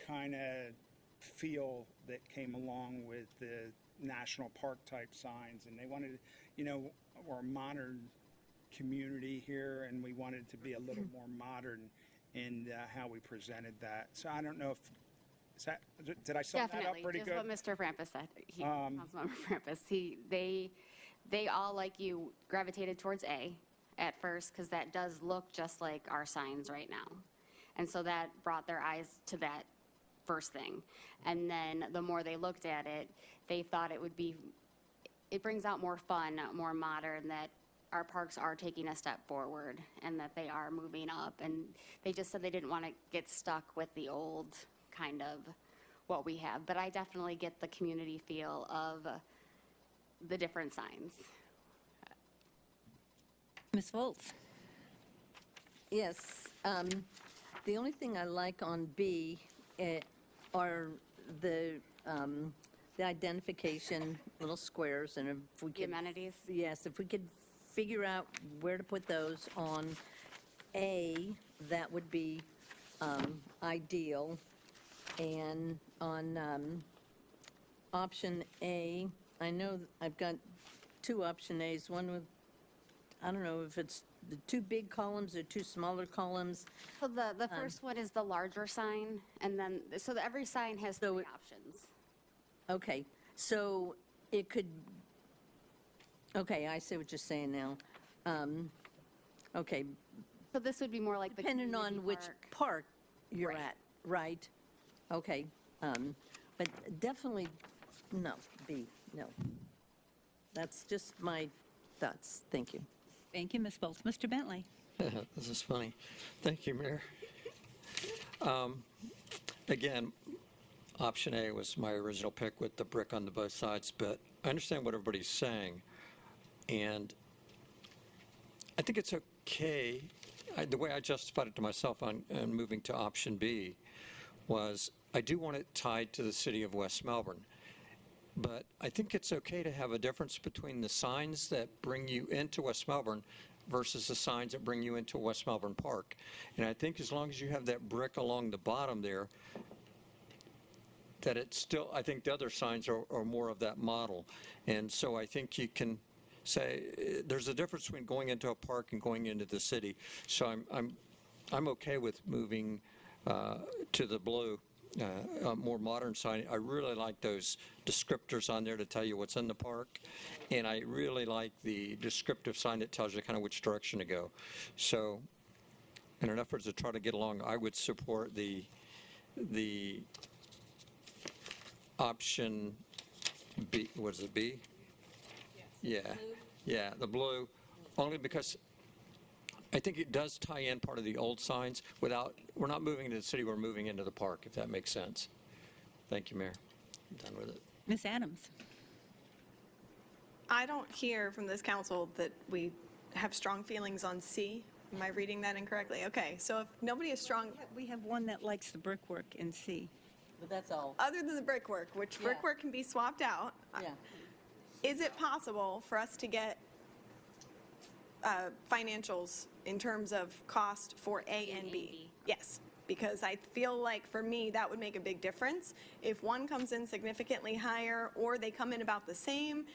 kind of feel that came along with the national park type signs. And they wanted, we're a modern community here, and we wanted to be a little more modern in how we presented that. So I don't know if, did I sum that up Definitely, pretty just good? what Mr. Frampus said. Councilmember Frampus, they all, like you, gravitated towards A at first, because that does look just like our signs right now. And so that brought their eyes to that first thing. And then the more they looked at it, they thought it brings out more fun, more modern, that our parks are taking a step forward and that they are moving up. And they just said they didn't want to get stuck with the old kind of what we have. But I definitely get the community feel of the different signs. Ms. Volz. Yes, the only thing I like on B are the identification, little squares, and if we The could. amenities. Yes, if we could figure out where to put those on A, that would be ideal. And on option A, I know I've got two option As, one with, I don't know if it's the two big columns or two smaller columns. So the first one is the larger sign, and then, so every sign has three options. Okay, so it could, okay, I see what you're saying now. Okay, So this would be more like the depending on community which park. park you're Right. at, right? Okay, but definitely, no, B, no. That's just my thoughts. Thank you. Thank you, Ms. Volz. Mr. Bentley. This is funny. Thank you, Mayor. Again, option A was my original pick with the brick on the both sides, but I understand what everybody's saying. And I think it's okay. The way I justified it to myself on moving to option B was I do want it tied to the city of West Melbourne. But I think it's okay to have a difference between the signs that bring you into West Melbourne versus the signs that bring you into West Melbourne Park. And I think as long as you have that brick along the bottom there, that it's still, I think the other signs are more of that model. And so I think you can say, there's a difference between going into a park and going into the city. So I'm okay with moving to the blue, more modern sign. I really like those descriptors on there to tell you what's in the park. And I really like the descriptive sign that tells you kind of which direction to go. So in an effort to try to get along, I would support the option B, what is it, B? Yeah, yeah, the blue, only because I think it does tie in part of the old signs without, we're not moving into the city, we're moving into the park, if that makes sense. Thank you, Mayor. I'm done with it. Ms. Adams? I don't hear from this council that we have strong feelings on C. Am I reading that incorrectly? Okay, so if nobody is strong, We have one that likes the brickwork in C. But that's all. other than the brickwork, which Yeah. brickwork can be swapped out, Yeah. is it possible for us to get financials in terms of cost for A and B? Yes, because I feel like for me, that would make a big difference. If one comes in significantly higher or they come in about the same,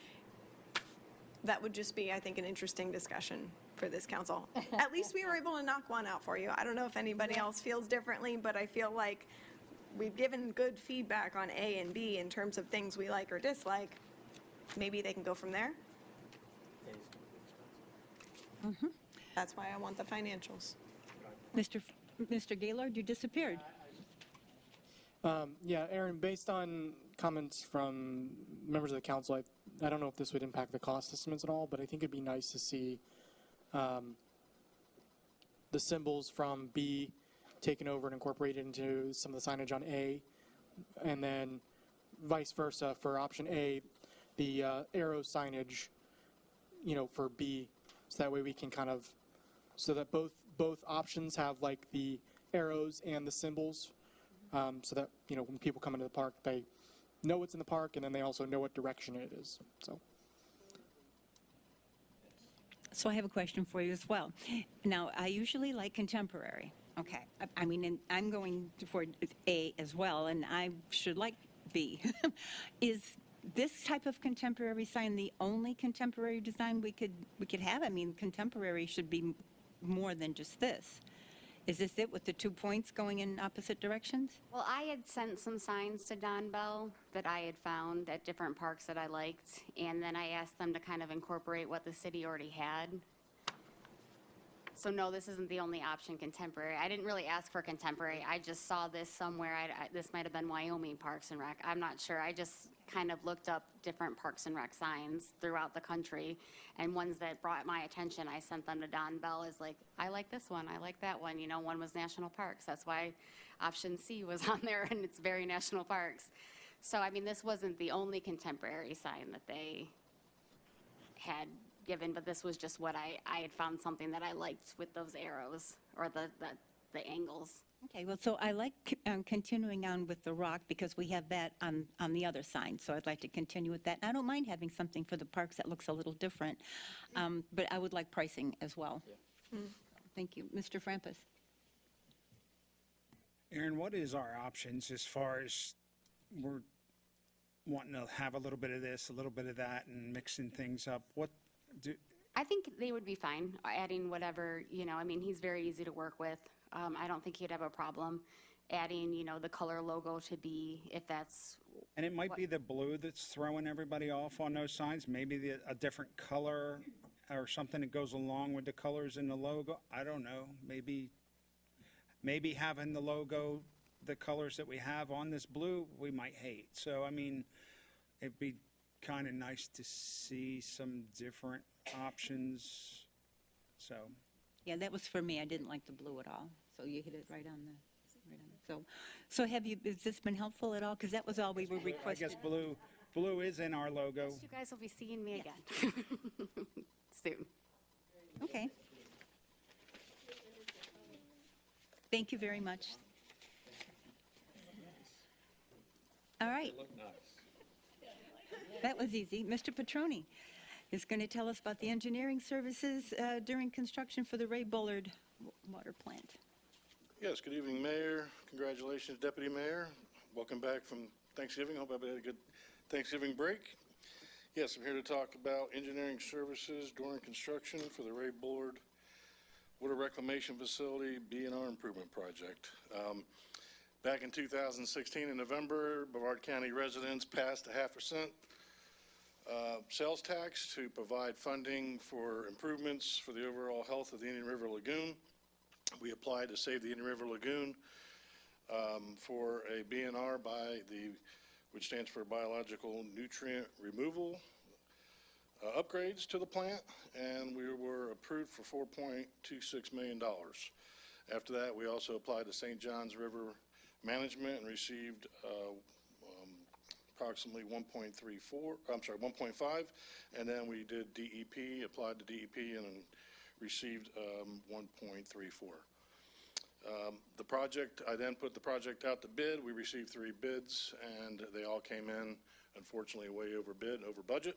that would just be, I think, an interesting discussion for this council. At least we were able to knock one out for you. I don't know if anybody else feels differently, but I feel like we've given good feedback on A and B in terms of things we like or dislike. Maybe they can go from there. That's why I want the financials. Mr. Gaylord, you disappeared. Yeah, Aaron, based on comments from members of the council, I don't know if this would impact the cost estimates at all, but I think it'd be nice to see the symbols from B taken over and incorporated into some of the signage on A, and then vice versa for option A, the arrow signage, for B, so that way we can kind of, so that both options have like the arrows and the symbols, so that, when people come into the park, they know what's in the park, and then they also know what direction it is, so. So I have a question for you as well. Now, I usually like contemporary. Okay. I mean, and I'm going for A as well, and I should like B. Is this type of contemporary sign the only contemporary design we could have? I mean, contemporary should be more than just this. Is this it with the 2 points going in opposite directions? Well, I had sent some signs to Don Bell that I had found at different parks that I liked, and then I asked them to kind of incorporate what the city already had. So no, this isn't the only option, contemporary. I didn't really ask for contemporary. I just saw this somewhere. This might have been Wyoming Parks and Rec. I'm not sure. I just kind of looked up different Parks and Rec signs throughout the country, and ones that brought my attention, I sent them to Don Bell as like, I like this one, I like that one. One was national parks. That's why option C was on there, and it's very national parks. So, I mean, this wasn't the only contemporary sign that they had given, but this was just what I had found something that I liked with those arrows or the angles. Okay, well, so I like continuing on with the rock because we have that on the other sign, so I'd like to continue with that. I don't mind having something for the parks that looks a little different, but I would like pricing as well. Yeah. Thank you. Mr. Frampus? Aaron, what is our options as far as we're wanting to have a little bit of this, a little bit of that, and mixing things up? I think they would be fine adding whatever, I mean, he's very easy to work with. I don't think he'd have a problem adding, the color logo to B if that's. And it might be the blue that's throwing everybody off on those signs, maybe a different color or something that goes along with the colors in the logo. I don't know, maybe having the logo, the colors that we have on this blue, we might hate. So, I mean, it'd be kind of nice to see some different options, so. Yeah, that was for me. I didn't like the blue at all, so you hit it right on the. So has this been helpful at all? Because that was all we were requesting. I guess blue is in our logo. You guys will be seeing me again soon. Okay. Thank you very much. All right. That was easy. Mr. Petroni, is going to tell us about the engineering services during construction for the Ray Bullard water plant. Yes, good evening, Mayor. Congratulations, Deputy Mayor. Welcome back from Thanksgiving. Hope everybody had a good Thanksgiving break. Yes, I'm here to talk about engineering services during construction for the Ray Bullard Water Reclamation Facility B&R Improvement Project. Back in 2016 in November, Brevard County residents passed a 0.5% sales tax to provide funding for improvements for the overall health of the Indian River Lagoon. We applied to save the Indian River Lagoon for a B&R which stands for Biological Nutrient Removal upgrades to the plant, and we were approved for $4.26 million. After that, we also applied to St. Johns River Management and received approximately 1.5, and then we did DEP, applied to DEP, and received 1.34. The project, I then put the project out to bid. We received 3 bids, and they all came in, unfortunately, way over budget.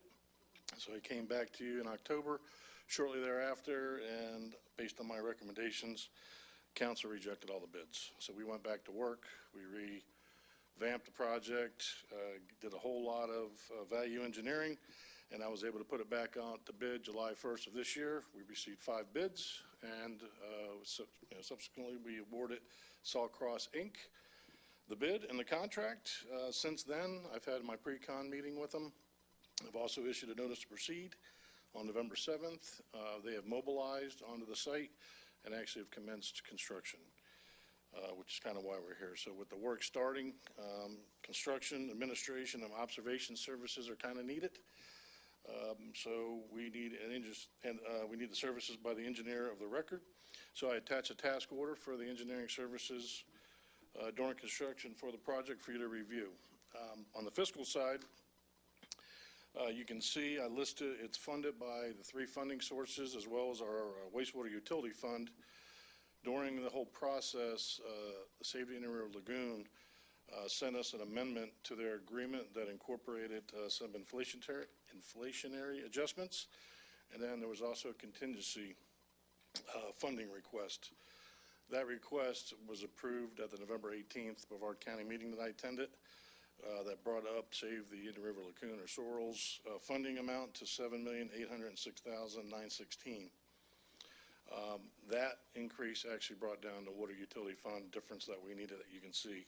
So I came back to you in October, shortly thereafter, and based on my recommendations, council rejected all the bids. So we went back to work. We revamped the project, did a whole lot of value engineering, and I was able to put it back out to bid July 1st of this year. We received 5 bids, and subsequently we awarded Sawcross Inc. the bid and the contract. Since then, I've had my pre-con meeting with them. I've also issued a notice to proceed on November 7th. They have mobilized onto the site and actually have commenced construction, which is kind of why we're here. So with the work starting, construction, administration, and observation services are kind of needed. So we need we need the services by the engineer of the record. So I attach a task order for the engineering services during construction for the project for you to review. On the fiscal side, you can see I listed it's funded by the 3 funding sources as well as our wastewater utility fund. During the whole process, the Save the Indian River Lagoon sent us an amendment to their agreement that incorporated some inflationary adjustments, and then there was also a contingency funding request. That request was approved at the November 18th Brevard County meeting that I attended. That brought up Save the Indian River Lagoon or SORL's funding amount to $7,806,916. That increase actually brought down the water utility fund difference that we needed that you can see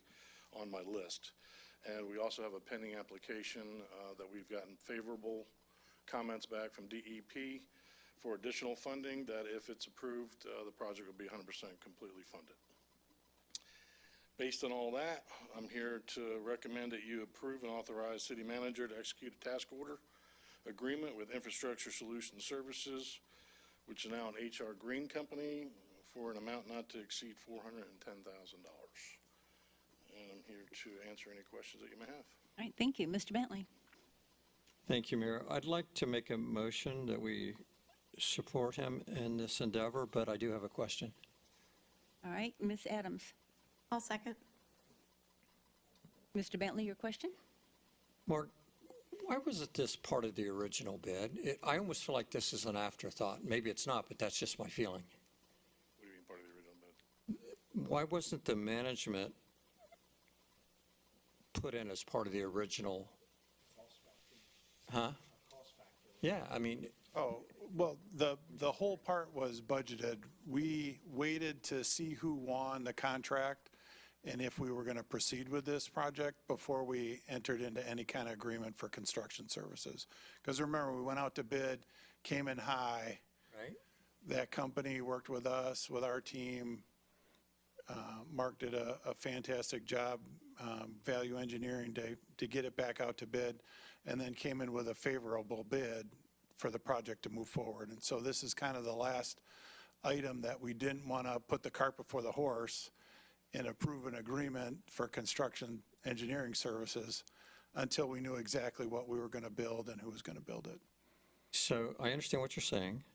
on my list. And we also have a pending application that we've gotten favorable comments back from DEP for additional funding that if it's approved, the project will be 100% completely funded. Based on all that, I'm here to recommend that you approve and authorize city manager to execute a task order agreement with Infrastructure Solutions Services, which is now an HR Green company, for an amount not to exceed $410,000. And I'm here to answer any questions that you may have. All right, thank you. Mr. Bentley. Thank you, Mayor. I'd like to make a motion that we support him in this endeavor, but I do have a question. All right, Ms. Adams. I'll second. Mr. Bentley, your question? Mark, why wasn't this part of the original bid? I almost feel like this is an afterthought. Maybe it's not, but that's just my feeling. What do you mean part of the original bid? Why wasn't the management put in as part of the original? Huh? Yeah, I mean. Oh, well, the whole part was budgeted. We waited to see who won the contract and if we were going to proceed with this project before we entered into any kind of agreement for construction services. Because remember, we went out to bid, came in high. Right. That company worked with us, with our team. Mark did a fantastic job, value engineering to get it back out to bid, and then came in with a favorable bid for the project to move forward. And so this is kind of the last item that we didn't want to put the cart before the horse and approve an agreement for construction engineering services until we knew exactly what we were going to build and who was going to build it. So I understand what you're saying.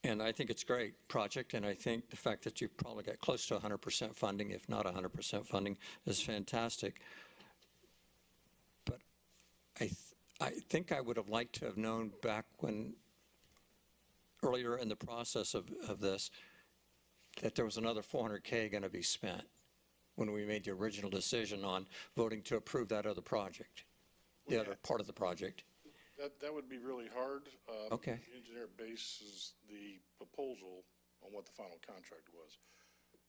And I think it's a great project, and I think the fact that you probably got close to 100% funding, if not 100% funding, is fantastic. But I think I would have liked to have known back when, earlier in the process of this, that there was another $400K going to be spent when we made the original decision on voting to approve that other project, the other part of the project. That would be really hard. Okay. The engineer bases the proposal on what the final contract was.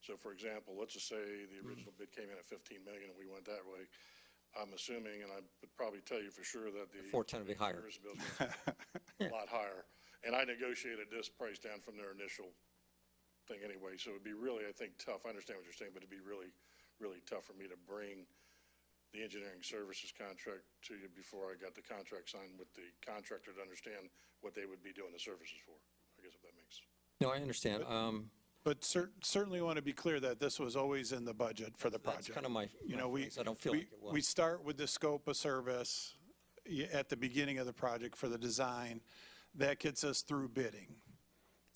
So for example, let's just say the original bid came in at 15 million and we went that way. I'm assuming, and I would probably tell you for sure that the 410 would be higher. service bill's gonna be a lot higher. And I negotiated this price down from their initial thing anyway. So it'd be really, I think, tough. I understand what you're saying, but it'd be really, really tough for me to bring the engineering services contract to you before I got the contract signed with the contractor to understand what they would be doing the services for, I guess, if that makes. No, I understand. But certainly want to be clear that this was always in the budget for the project. That's kind of my feelings. I don't feel like it was. We start with the scope of service at the beginning of the project for the design. That gets us through bidding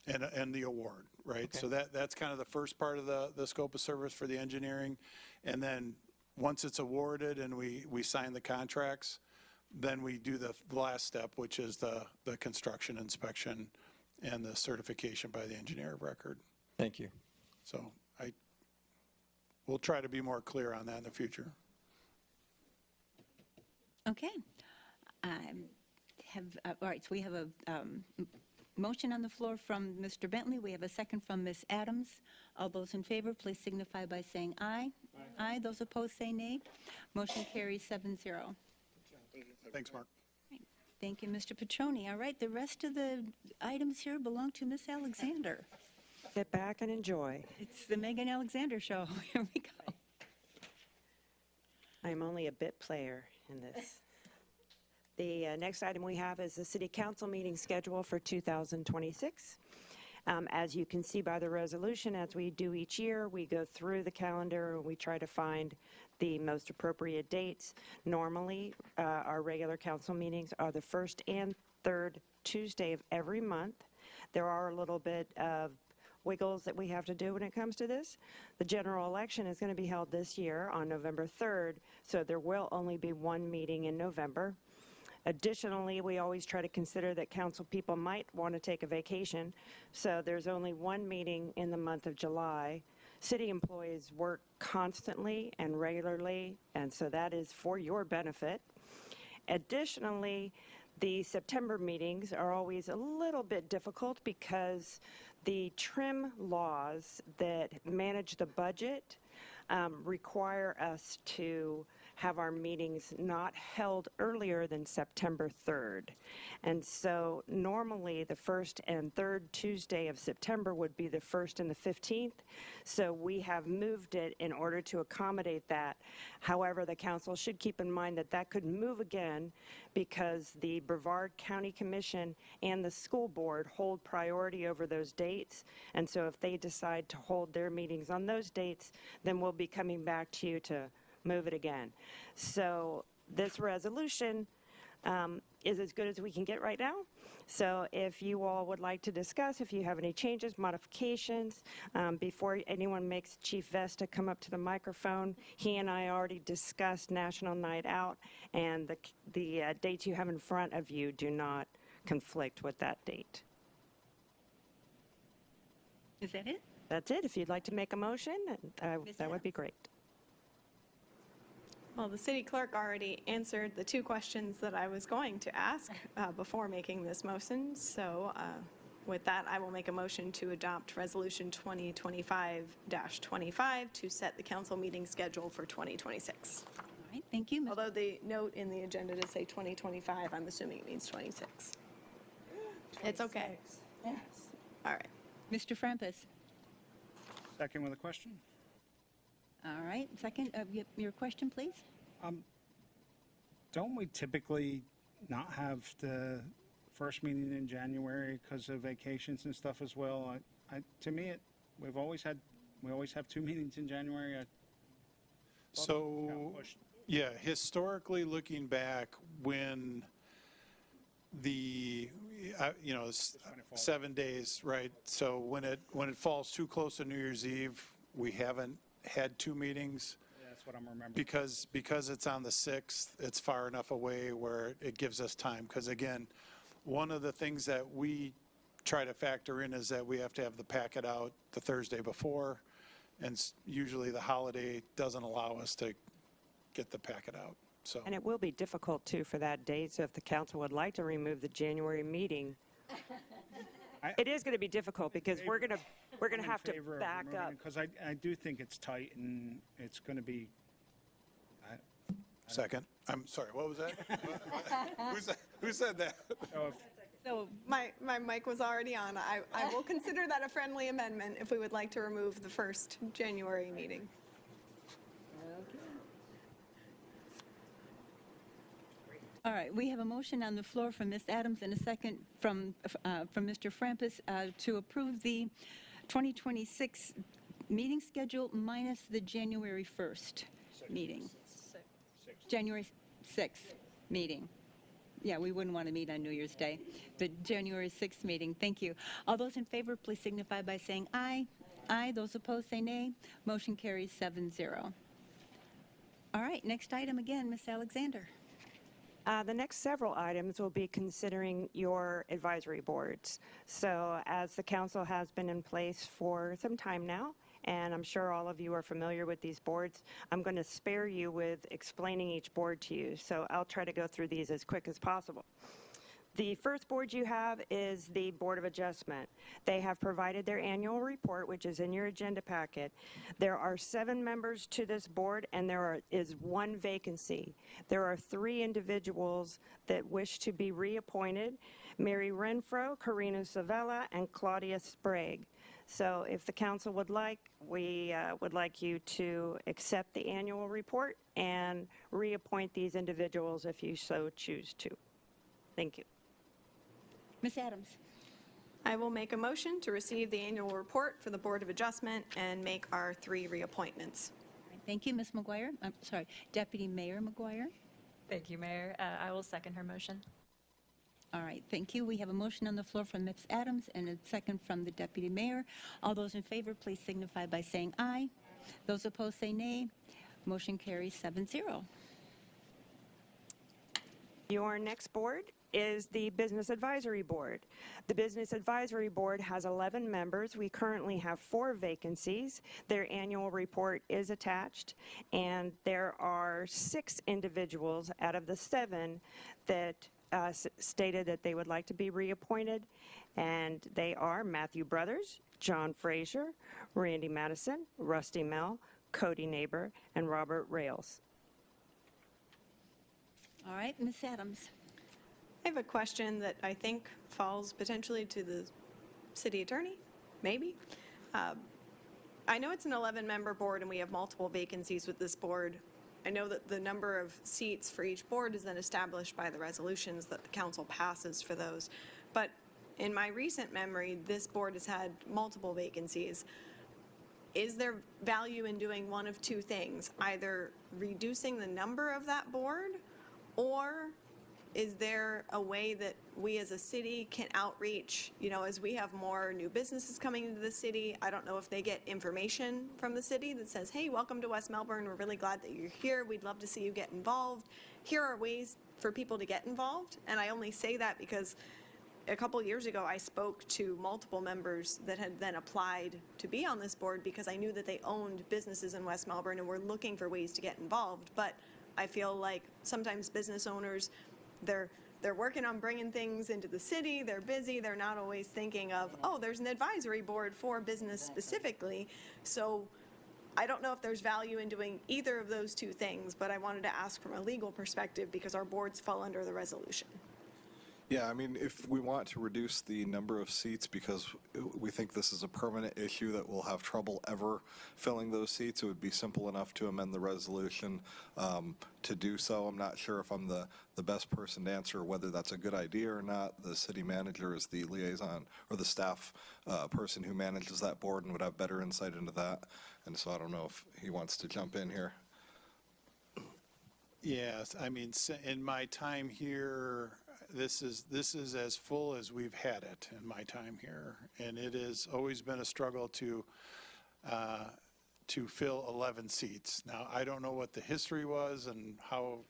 and the award, right? Okay. So that's kind of the first part of the scope of service for the engineering. And then once it's awarded and we sign the contracts, then we do the last step, which is the construction inspection and the certification by the engineer of record. Thank you. So we'll try to be more clear on that in the future. Okay. All right, so we have a motion on the floor from Mr. Bentley. We have a second from Ms. Adams. All those in favor, please signify by saying aye. Aye. Those opposed, say nay. Motion carries 7-0. Thanks, Mark. Thank you, Mr. Petroni. All right, the rest of the items here belong to Ms. Alexander. Sit back and enjoy. It's the Megan Alexander Show. Here we go. I'm only a bit player in this. The next item we have is the City Council meeting schedule for 2026. As you can see by the resolution, as we do each year, we go through the calendar and we try to find the most appropriate dates. Normally, our regular council meetings are the first and third Tuesday of every month. There are a little bit of wiggles that we have to do when it comes to this. The general election is going to be held this year on November 3rd, so there will only be one meeting in November. Additionally, we always try to consider that council people might want to take a vacation, so there's only one meeting in the month of July. City employees work constantly and regularly, and so that is for your benefit. Additionally, the September meetings are always a little bit difficult because the trim laws that manage the budget require us to have our meetings not held earlier than September 3rd. And so normally the first and third Tuesday of September would be the 1st and the 15th. So we have moved it in order to accommodate that. However, the council should keep in mind that that could move again because the Brevard County Commission and the school board hold priority over those dates. And so if they decide to hold their meetings on those dates, then we'll be coming back to you to move it again. So this resolution is as good as we can get right now. So if you all would like to discuss, if you have any changes, modifications, before anyone makes Chief Vesta come up to the microphone, he and I already discussed National Night Out, and the dates you have in front of you do not conflict with that date. Is that it? That's it. If you'd like to make a motion, that would be great. Well, the city clerk already answered the two questions that I was going to ask before making this motion. So with that, I will make a motion to adopt Resolution 2025-25 to set the council meeting schedule for 2026. All right, thank you. Although the note in the agenda does say 2025, I'm assuming it means 26. It's okay. Yes. All right. Mr. Frampus. Second with a question? All right, second, your question, please. Don't we typically not have the first meeting in January because of vacations and stuff as well? To me, we always have 2 meetings in January. So, yeah, historically looking back when the, 7 days, right? So when it falls too close to New Year's Eve, we haven't had 2 meetings. That's That's what I'm remembering. Because it's on the 6th, it's far enough away where it gives us time. Because again, one of the things that we try to factor in is that we have to have the packet out the Thursday before, and usually the holiday doesn't allow us to get the packet out, so. And it will be difficult, too, for that date, so if the council would like to remove the January meeting, it is going to be difficult because we're going to have to back up. Because I do think it's tight, and it's going to be, Second, I'm sorry, what was that? Who said that? So, My mic was already on. I will consider that a friendly amendment if we would like to remove the first January meeting. all right, we have a motion on the floor from Ms. Adams and a second from Mr. Frampus to approve the 2026 meeting schedule minus the January 1st meeting. January 6th meeting. Yeah, we wouldn't want to meet on New Year's Day. The January 6th meeting, thank you. All those in favor, please signify by saying aye. Aye. Those opposed, say nay. Motion carries 7-0. All right, next item again, Ms. Alexander. The next several items will be considering your advisory boards. So as the council has been in place for some time now, and I'm sure all of you are familiar with these boards, I'm going to spare you with explaining each board to you. So I'll try to go through these as quick as possible. The first board you have is the Board of Adjustment. They have provided their annual report, which is in your agenda packet. There are 7 members to this board, and there is 1 vacancy. There are 3 individuals that wish to be reappointed: Mary Renfro, Karina Savella, and Claudia Sprague. So if the council would like, we would like you to accept the annual report and reappoint these individuals if you so choose to. Thank you. Ms. Adams. I will make a motion to receive the annual report for the Board of Adjustment and make our 3 reappointments. Thank you, Ms. McGuire. I'm sorry, Deputy Mayor McGuire. Thank you, Mayor. I will second her motion. All right, thank you. We have a motion on the floor from Ms. Adams and a second from the Deputy Mayor. All those in favor, please signify by saying aye. Those opposed, say nay. Motion carries 7-0. Your next board is the Business Advisory Board. The Business Advisory Board has 11 members. We currently have 4 vacancies. Their annual report is attached, and there are 6 individuals out of the 7 that stated that they would like to be reappointed, and they are Matthew Brothers, John Frazier, Randy Madison, Rusty Mel, Cody Neighbor, and Robert Rails. All right, Ms. Adams. I have a question that I think falls potentially to the city attorney, maybe. I know it's an 11-member board and we have multiple vacancies with this board. I know that the number of seats for each board is then established by the resolutions that the council passes for those. But in my recent memory, this board has had multiple vacancies. Is there value in doing one of 2 things? Either reducing the number of that board, or is there a way that we as a city can outreach, as we have more new businesses coming into the city? I don't know if they get information from the city that says, hey, welcome to West Melbourne. We're really glad that you're here. We'd love to see you get involved. Here are ways for people to get involved. And I only say that because a couple years ago, I spoke to multiple members that had then applied to be on this board because I knew that they owned businesses in West Melbourne and were looking for ways to get involved. But I feel like sometimes business owners, they're working on bringing things into the city, they're busy, they're not always thinking of, oh, there's an advisory board for business specifically. So I don't know if there's value in doing either of those 2 things, but I wanted to ask from a legal perspective because our boards fall under the resolution. Yeah, I mean, if we want to reduce the number of seats because we think this is a permanent issue that we'll have trouble ever filling those seats, it would be simple enough to amend the resolution to do so. I'm not sure if I'm the best person to answer whether that's a good idea or not. The city manager is the liaison or the staff person who manages that board and would have better insight into that. And so I don't know if he wants to jump in here. Yes, I mean, in my time here, this is as full as we've had it in my time here, and it has always been a struggle to to fill 11 seats. Now, I don't know what the history was and how,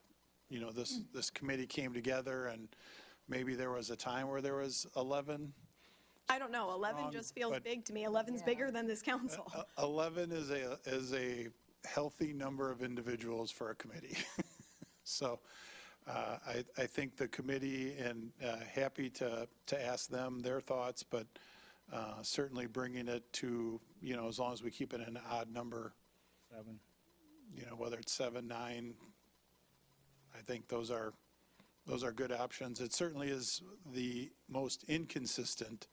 this committee came together, and maybe there was a time where there was 11. I don't know, 11 just feels but- big to me. 11's bigger than this council. 11 is a healthy number of individuals for a committee. So I think the committee, and happy to ask them their thoughts, but certainly bringing it to, as long as we keep it an odd number, 7. whether it's 7, 9, I think those are good options. It certainly is the most inconsistent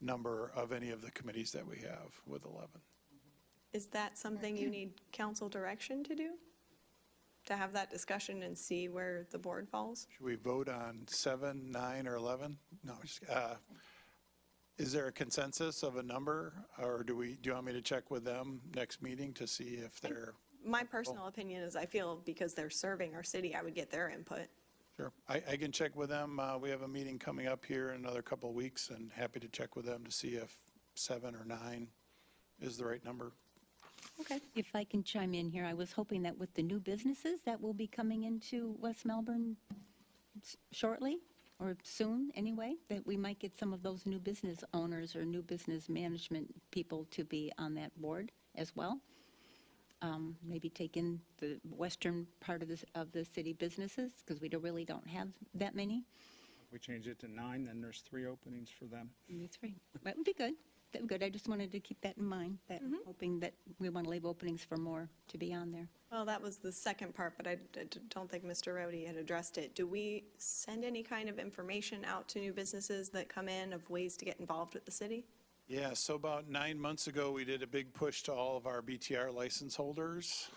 number of any of the committees that we have with 11. Is that something you need council direction to do? To have that discussion and see where the board falls? Should we vote on 7, 9, or 11? No, is there a consensus of a number, or do you want me to check with them next meeting to see if they're? My personal opinion is I feel because they're serving our city, I would get their input. Sure. I can check with them. We have a meeting coming up here in another couple of weeks, and happy to check with them to see if 7 or 9 is the right number. Okay. If I can chime in here, I was hoping that with the new businesses that will be coming into West Melbourne shortly, or soon anyway, that we might get some of those new business owners or new business management people to be on that board as well. Maybe take in the western part of the city businesses, because we really don't have that many. If we change it to 9, then there's 3 openings for them. Maybe 3. That would be good. That would be good. I just wanted to keep that in mind, that hoping that we want to leave openings for more to be on there. Well, that was the second part, but I don't think Mr. Rowdy had addressed it. Do we send any kind of information out to new businesses that come in of ways to get involved with the city? Yeah, so about 9 months ago, we did a big push to all of our BTR license holders,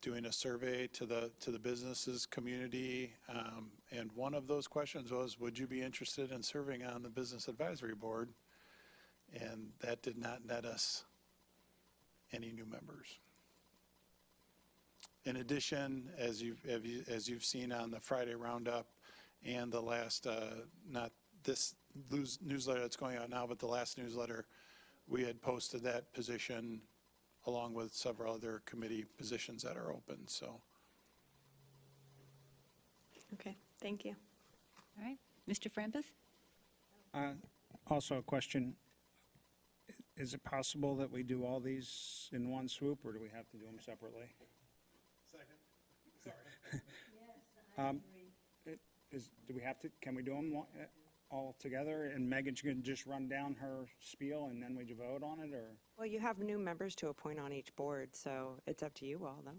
doing a survey to the businesses community. And one of those questions was, would you be interested in serving on the Business Advisory Board? And that did not net us any new members. In addition, as you've seen on the Friday Roundup and the last, not this newsletter that's going out now, but the last newsletter, we had posted that position along with several other committee positions that are open, so. Okay, thank you. All right. Mr. Frampus? Also a question, is it possible that we do all these in one swoop, or do we have to do them separately? Second. Sorry. Do we have to, can we do them all together, and Megan can just run down her spiel and then we vote on it, or? Well, you have new members to appoint on each board, so it's up to you all, then.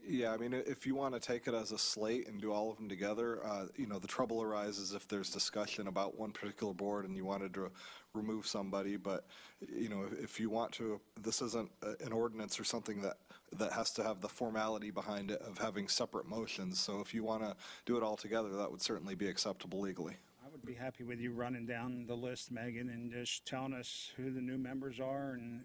Yeah, I mean, if you want to take it as a slate and do all of them together, the trouble arises if there's discussion about one particular board and you wanted to remove somebody, but, if you want to, this isn't an ordinance or something that has to have the formality behind it of having separate motions, so if you want to do it all together, that would certainly be acceptable legally. I would be happy with you running down the list, Megan, and just telling us who the new members are, and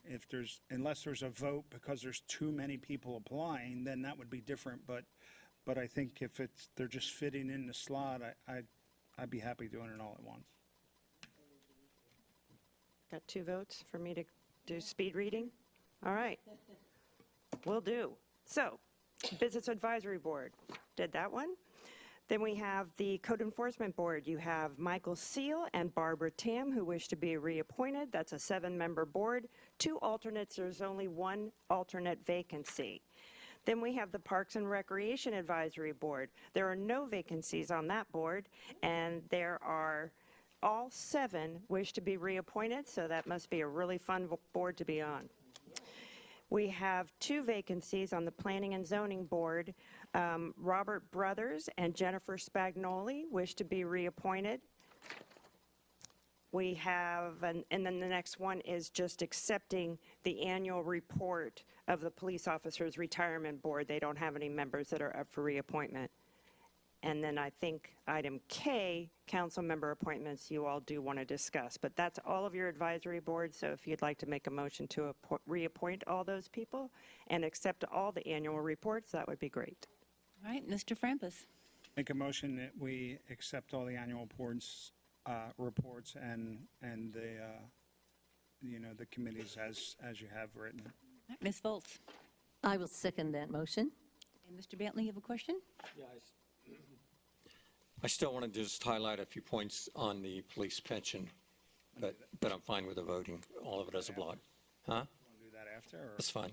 unless there's a vote because there's too many people applying, then that would be different, but I think if they're just fitting in the slot, I'd be happy doing it all at once. Got 2 votes for me to do speed reading? All right. Will do. So, Business Advisory Board, did that one. Then we have the Code Enforcement Board. You have Michael Seal and Barbara Tam, who wish to be reappointed. That's a 7-member board. 2 alternates, there's only 1 alternate vacancy. Then we have the Parks and Recreation Advisory Board. There are no vacancies on that board, and there are all 7 wish to be reappointed, so that must be a really fun board to be on. We have 2 vacancies on the Planning and Zoning Board. Robert Brothers and Jennifer Spagnoli wish to be reappointed. We have, and then the next one is just accepting the annual report of the Police Officers Retirement Board. They don't have any members that are up for reappointment. And then I think item K, council member appointments, you all do want to discuss. But that's all of your advisory boards, so if you'd like to make a motion to reappoint all those people and accept all the annual reports, that would be great. All right, Mr. Frampus. Make a motion that we accept all the annual reports and the the committees as you have written. All Ms. Volz? I will second that motion. And Mr. Bentley, you have a question? I still want to just highlight a few points on the police pension, but I'm fine with the voting, all of it as a block. Huh? Want to do that after, or? That's fine.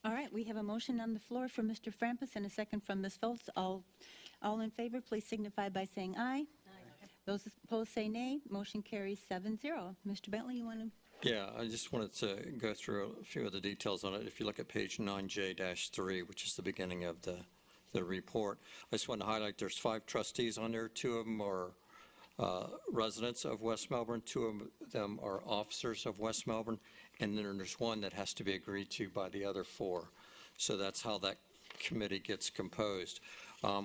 All right, we have a motion on the floor from Mr. Frampus and a second from Ms. Volz. All in favor, please signify by saying aye. Aye. Those opposed say nay. Motion carries 7-0. Mr. Bentley, you want to? Yeah, I just wanted to go through a few of the details on it. If you look at page 9J-3, which is the beginning of the report, I just want to highlight there's 5 trustees on there. 2 of them are residents of West Melbourne. 2 of them are officers of West Melbourne. And then there's 1 that has to be agreed to by the other 4. So that's how that committee gets composed.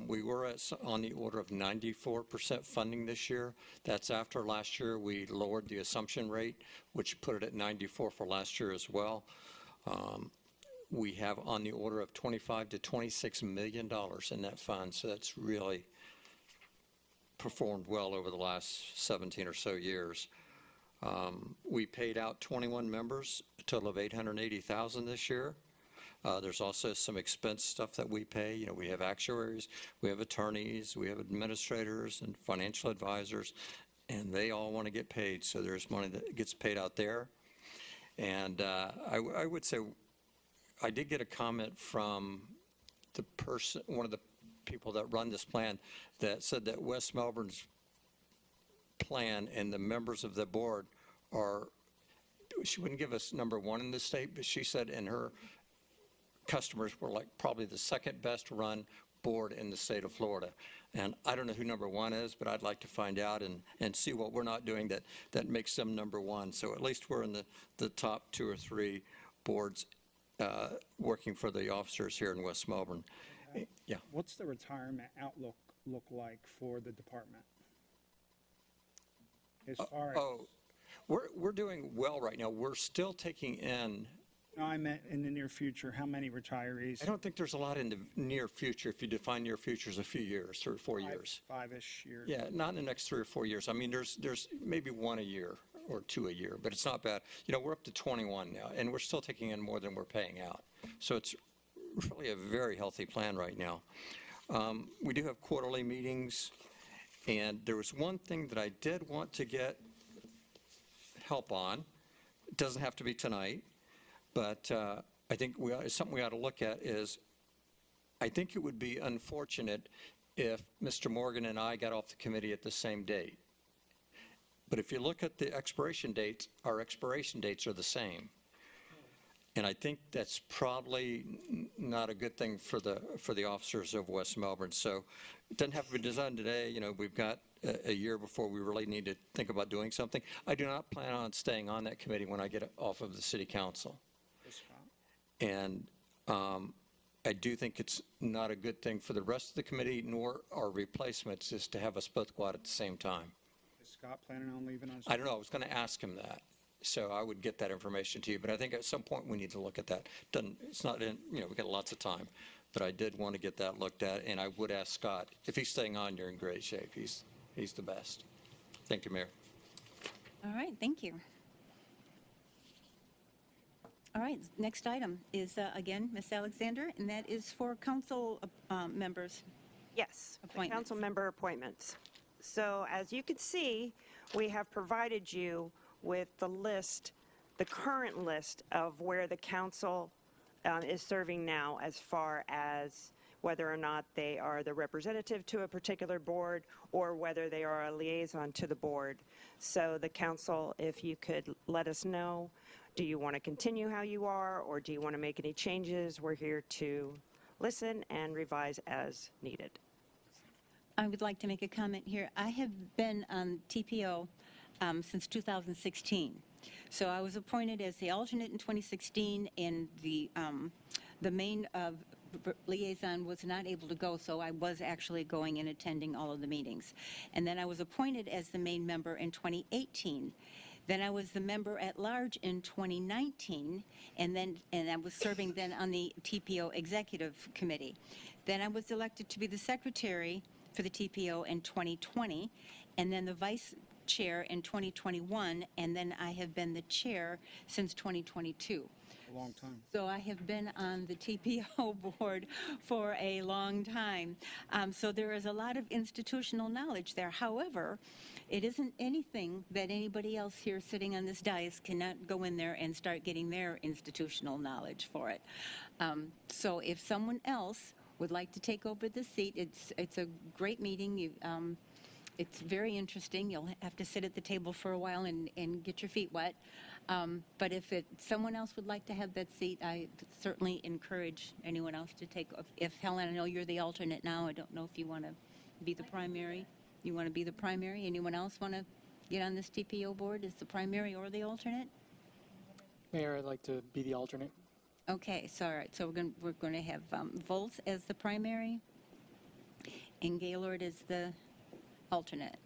We were on the order of 94% funding this year. That's after last year we lowered the assumption rate, which put it at 94 for last year as well. We have on the order of $25 to $26 million in that fund, so that's really performed well over the last 17 or so years. We paid out 21 members, a total of $880,000 this year. There's also some expense stuff that we pay. You know, we have actuaries, we have attorneys, we have administrators and financial advisors, and they all want to get paid, so there's money that gets paid out there. And I would say, I did get a comment from the person, one of the people that run this plan, that said that West Melbourne's plan and the members of the board are, she wouldn't give us number 1 in the state, but she said in her customers were like probably the second best run board in the state of Florida. And I don't know who number 1 is, but I'd like to find out and see what we're not doing that makes them number 1. So at least we're in the top 2 or 3 boards working for the officers here in West Melbourne. Yeah. What's the retirement outlook look like for the department? As far as, We're doing well right now. We're still taking in. no, I meant in the near future, how many retirees? I don't think there's a lot in the near future. If you define near future as a few years, 3 or 4 years. 5-ish years. Yeah, not in the next 3 or 4 years. I mean, there's maybe 1 a year or 2 a year, but it's not bad. You know, we're up to 21 now, and we're still taking in more than we're paying out. So it's really a very healthy plan right now. We do have quarterly meetings, and there was one thing that I did want to get help on. It doesn't have to be tonight, but I think something we ought to look at is, I think it would be unfortunate if Mr. Morgan and I got off the committee at the same date. But if you look at the expiration dates, our expiration dates are the same. And I think that's probably not a good thing for the officers of West Melbourne. So it doesn't have to be done today. You know, we've got a year before we really need to think about doing something. I do not plan on staying on that committee when I get off of the city council. And I do think it's not a good thing for the rest of the committee nor our replacements is to have us both go out at the same time. Is Scott planning on leaving us? I don't know. I was going to ask him that. So I would get that information to you. But I think at some point we need to look at that. It's not in, you know, we've got lots of time. But I did want to get that looked at. And I would ask Scott, if he's staying on, you're in great shape. He's the best. Thank you, Mayor. All right, thank you. All right, next item is, again, Ms. Alexander, and that is for council members. Yes, the Appointments. council member appointments. So as you can see, we have provided you with the list, the current list of where the council is serving now as far as whether or not they are the representative to a particular board or whether they are a liaison to the board. So the council, if you could let us know, do you want to continue how you are or do you want to make any changes? We're here to listen and revise as needed. I would like to make a comment here. I have been on TPO since 2016. So I was appointed as the alternate in 2016, and the main liaison was not able to go, so I was actually going and attending all of the meetings. And then I was appointed as the main member in 2018. Then I was the member at large in 2019, and I was serving then on the TPO Executive Committee. Then I was elected to be the secretary for the TPO in 2020, and then the vice chair in 2021, and then I have been the chair since 2022. A long time. So I have been on the TPO board for a long time. So there is a lot of institutional knowledge there. However, it isn't anything that anybody else here sitting on this dais cannot go in there and start getting their institutional knowledge for it. So if someone else would like to take over the seat, it's a great meeting. It's very interesting. You'll have to sit at the table for a while and get your feet wet. But if someone else would like to have that seat, I certainly encourage anyone else to take. If Helen, I know you're the alternate now. I don't know if you want to be the primary. You want to be the primary? Anyone else want to get on this TPO board as the primary or the alternate? Mayor, I'd like to be the alternate. Okay, so all right. So we're going to have Volz as the primary and Gaylord as the alternate.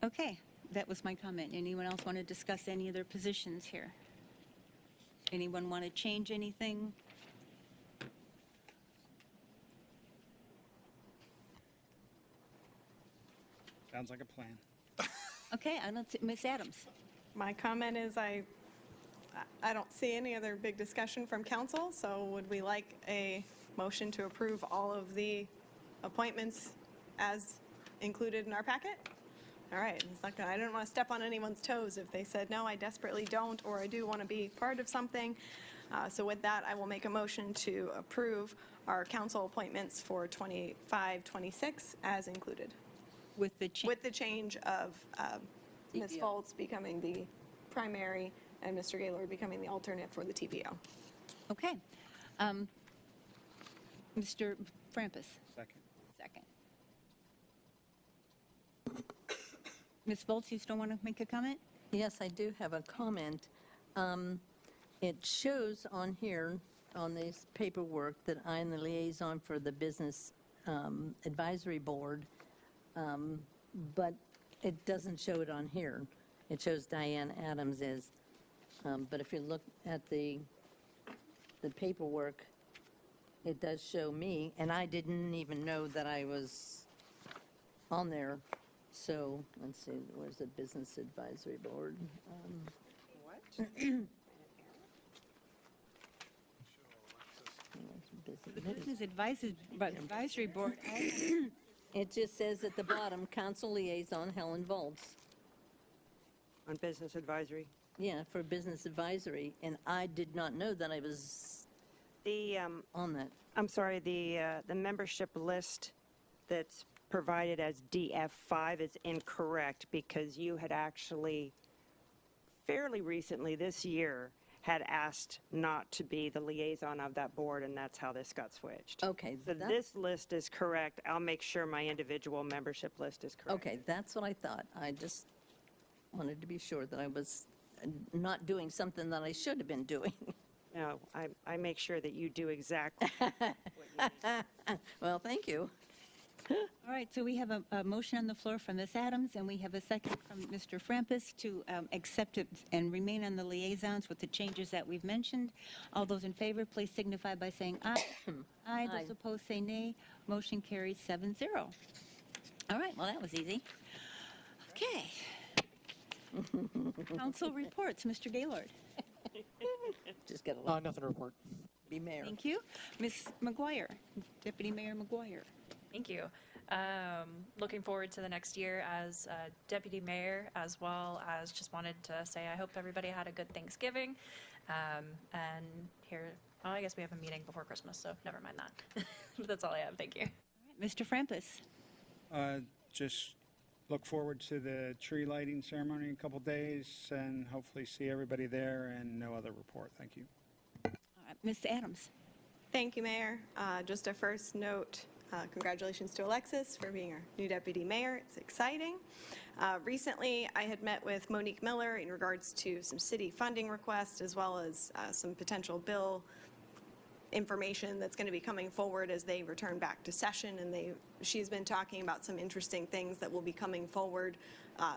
Okay, that was my comment. Anyone else want to discuss any of their positions here? Anyone want to change anything? Sounds like a plan. Okay, I don't see, Ms. Adams. My comment is I don't see any other big discussion from council, so would we like a motion to approve all of the appointments as included in our packet? All right, I don't want to step on anyone's toes if they said, no, I desperately don't, or I do want to be part of something. So with that, I will make a motion to approve our council appointments for 25, 26 as included. With the change of Ms. Foltz becoming the primary and Mr. Gaylord becoming the alternate for the TPO. Okay. Mr. Frampus. Second. Second. Ms. Volz, you still want to make a comment? Yes, I do have a comment. It shows on here, on this paperwork, that I am the liaison for the Business Advisory Board, but it doesn't show it on here. It shows Diane Adams is. But if you look at the paperwork, it does show me, and I didn't even know that I was on there. So, let's see, where's the Business Advisory Board? What? The Business Advisory Board. It just says at the bottom, Council Liaison Helen Volz. On Business Advisory. Yeah, for Business Advisory, and I did not know that I was on that. I'm sorry, the membership list that's provided as DF5 is incorrect because you had actually fairly recently this year had asked not to be the liaison of that board, and that's how this got switched. Okay. So this list is correct. I'll make sure my individual membership list is correct. Okay, that's what I thought. I just wanted to be sure that I was not doing something that I should have been doing. No, I make sure that you do exactly what you need. Well, thank you. All right, so we have a motion on the floor from Ms. Adams, and we have a second from Mr. Frampus to accept it and remain on the liaisons with the changes that we've mentioned. All those in favor, please signify by saying aye. Aye. Those opposed say nay. Motion carries 7-0. All right, well, that was easy. Okay. Council reports, Mr. Gaylord. Just got to Nothing to report. be mayor. Thank you. Ms. McGuire, Deputy Mayor McGuire. Thank you. Looking forward to the next year as deputy mayor, as well as just wanted to say I hope everybody had a good Thanksgiving. And here, I guess we have a meeting before Christmas, so never mind that. That's all I have. Thank you. All right, Mr. Frampus. Just look forward to the tree lighting ceremony in a couple days and hopefully see everybody there, and no other report. Thank you. All right, Ms. Adams. Thank you, Mayor. Just a first note, congratulations to Alexis for being our new deputy mayor. It's exciting. Recently, I had met with Monique Miller in regards to some city funding requests, as well as some potential bill information that's going to be coming forward as they return back to session. And she's been talking about some interesting things that will be coming forward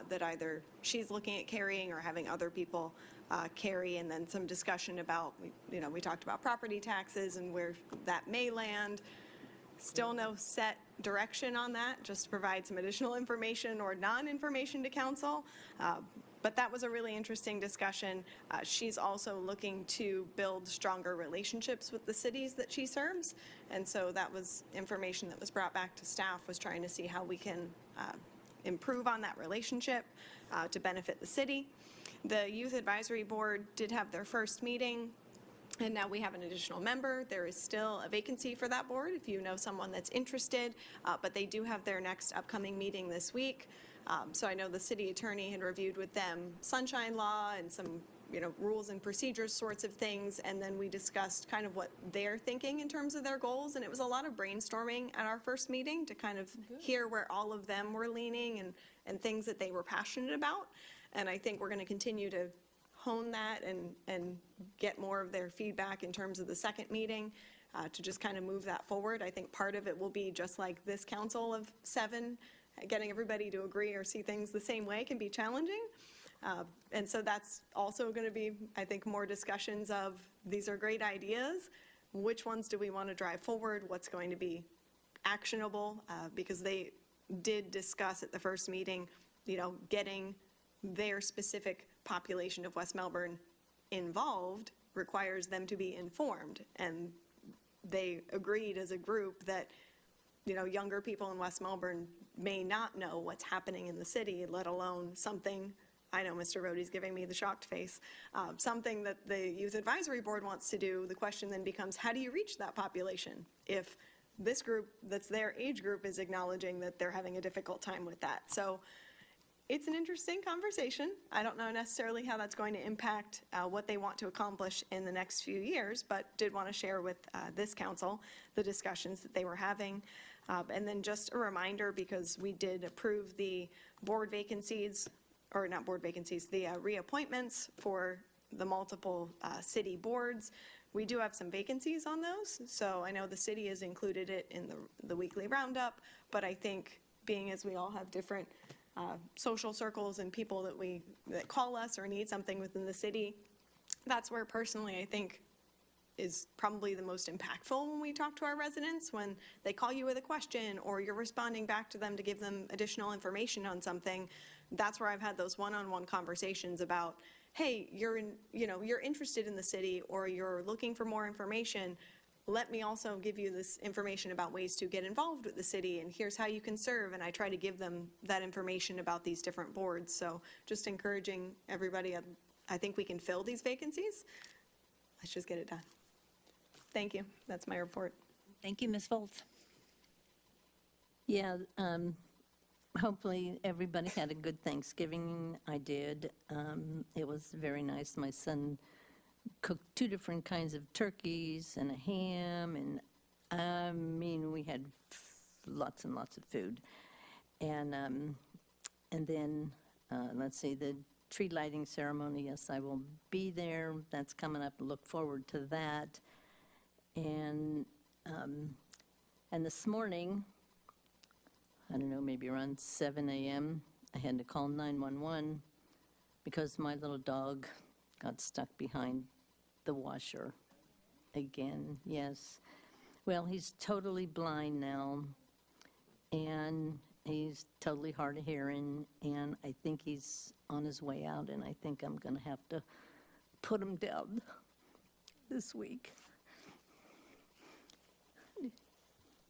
that either she's looking at carrying or having other people carry, and then some discussion about, we talked about property taxes and where that may land. Still no set direction on that, just to provide some additional information or non-information to council. But that was a really interesting discussion. She's also looking to build stronger relationships with the cities that she serves. And so that was information that was brought back to staff, was trying to see how we can improve on that relationship to benefit the city. The Youth Advisory Board did have their first meeting, and now we have an additional member. There is still a vacancy for that board if you know someone that's interested, but they do have their next upcoming meeting this week. So I know the city attorney had reviewed with them sunshine law and some, rules and procedures sorts of things, and then we discussed kind of what they're thinking in terms of their goals, and it was a lot of brainstorming at our first meeting to kind of hear where all of them were leaning and things that they were passionate about. And I think we're going to continue to hone that and get more of their feedback in terms of the second meeting to just kind of move that forward. I think part of it will be just like this council of 7, getting everybody to agree or see things the same way can be challenging. And so that's also going to be, I think, more discussions of these are great ideas. Which ones do we want to drive forward? What's going to be actionable? Because they did discuss at the first meeting, getting their specific population of West Melbourne involved requires them to be informed. And they agreed as a group that, younger people in West Melbourne may not know what's happening in the city, let alone something, I know Mr. Rohde's giving me the shocked face, something that the Youth Advisory Board wants to do. The question then becomes, how do you reach that population if this group that's their age group is acknowledging that they're having a difficult time with that? So it's an interesting conversation. I don't know necessarily how that's going to impact what they want to accomplish in the next few years, but did want to share with this council the discussions that they were having. And then just a reminder, because we did approve the board vacancies, or not board vacancies, the reappointments for the multiple city boards. We do have some vacancies on those, so I know the city has included it in the weekly roundup, but I think being as we all have different social circles and people that call us or need something within the city, that's where personally I think is probably the most impactful when we talk to our residents, when they call you with a question or you're responding back to them to give them additional information on something. That's where I've had those one-on-one conversations about, hey, you're interested in the city or you're looking for more information. Let me also give you this information about ways to get involved with the city, and here's how you can serve. And I try to give them that information about these different boards. So just encouraging everybody, I think we can fill these vacancies. Let's just get it done. Thank you. That's my report. Thank you, Ms. Foltz. Yeah, hopefully everybody had a good Thanksgiving. I did. It was very nice. My son cooked 2 different kinds of turkeys and a ham, and we had lots and lots of food. And then, let's see, the tree lighting ceremony, yes, I will be there. That's coming up. Look forward to that. And this morning, I don't know, maybe around 7 a.m., I had to call 911 because my little dog got stuck behind the washer again. Yes. Well, he's totally blind now, and he's totally hard of hearing, and I think he's on his way out, and I think I'm going to have to put him down this week.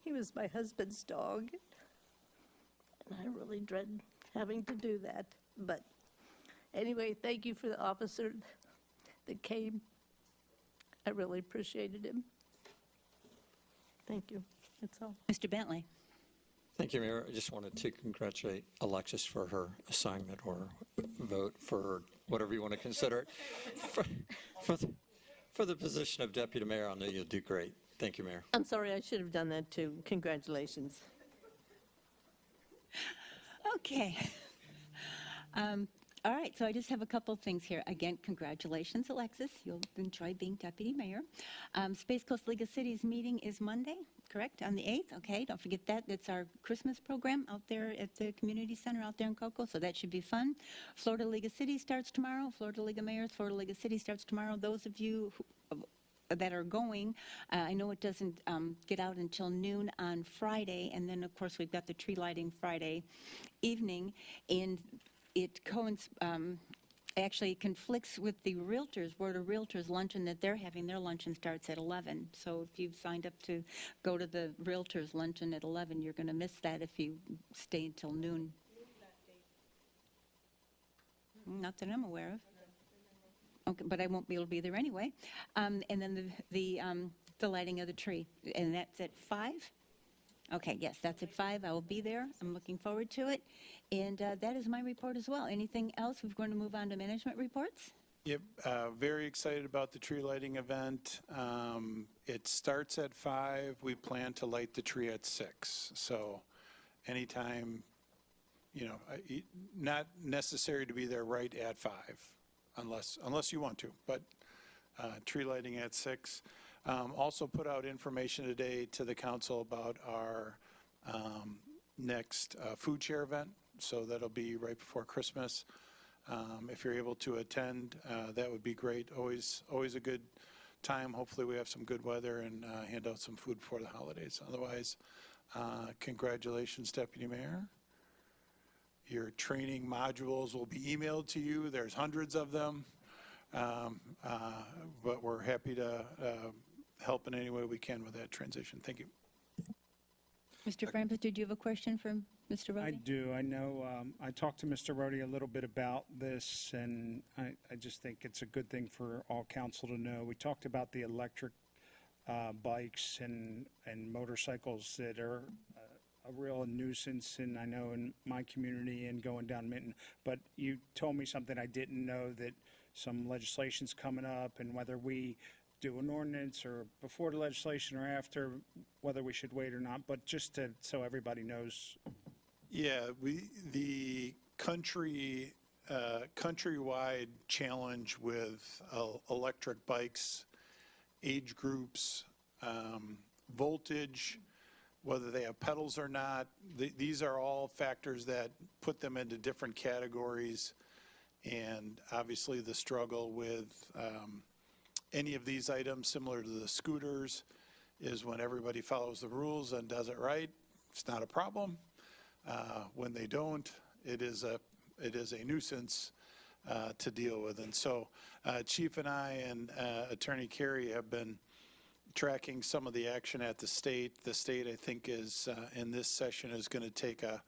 He was my husband's dog, and I really dread having to do that. But anyway, thank you for the officer that came. I really appreciated him. Thank you. That's all. Mr. Bentley. Thank you, Mayor. I just wanted to congratulate Alexis for her assignment or vote for whatever you want to consider it for the position of deputy mayor. I know you'll do great. Thank you, Mayor. I'm sorry, I should have done that too. Congratulations. Okay. All right, so I just have a couple of things here. Again, congratulations, Alexis. You'll enjoy being deputy mayor. Space Coast League of Cities meeting is Monday, correct? On the 8th? Okay, don't forget that. It's our Christmas program out there at the community center out there in Cocoa, so that should be fun. Florida League of Cities starts tomorrow. Florida League of Mayors, Florida League of Cities starts tomorrow. Those of you that are going, I know it doesn't get out until noon on Friday, and then, of course, we've got the tree lighting Friday evening, and it actually conflicts with the Realtors, Board of Realtors luncheon that they're having. Their luncheon starts at 11. So if you've signed up to go to the Realtors luncheon at 11, you're going to miss that if you stay until noon. Not that I'm aware of. Okay, but I won't be able to be there anyway. And then the lighting of the tree, and that's at 5? Okay, yes, that's at 5. I will be there. I'm looking forward to it. And that is my report as well. Anything else? We're going to move on to management reports. Yep, very excited about the tree lighting event. It starts at 5. We plan to light the tree at 6. So anytime, not necessary to be there right at 5, unless you want to, but tree lighting at 6. Also put out information today to the council about our next food share event. So that'll be right before Christmas. If you're able to attend, that would be great. Always a good time. Hopefully we have some good weather and hand out some food before the holidays. Otherwise, congratulations, Deputy Mayor. Your training modules will be emailed to you. There's hundreds of them. But we're happy to help in any way we can with that transition. Thank you. Mr. Frampton, did you have a question for Mr. Rhodey? I do. I know I talked to Mr. Rhodey a little bit about this, and I just think it's a good thing for all council to know. We talked about the electric bikes and motorcycles that are a real nuisance, and I know in my community and going down Minton. But you told me something I didn't know, that some legislation's coming up, and whether we do an ordinance or before the legislation or after, whether we should wait or not, but just so everybody knows. Yeah, the countrywide challenge with electric bikes, age groups, voltage, whether they have pedals or not, these are all factors that put them into different categories. And obviously the struggle with any of these items, similar to the scooters, is when everybody follows the rules and does it right, it's not a problem. When they don't, it is a nuisance to deal with. And so Chief and I and Attorney Carey have been tracking some of the action at the state. The state, I think, is in this session is going to take a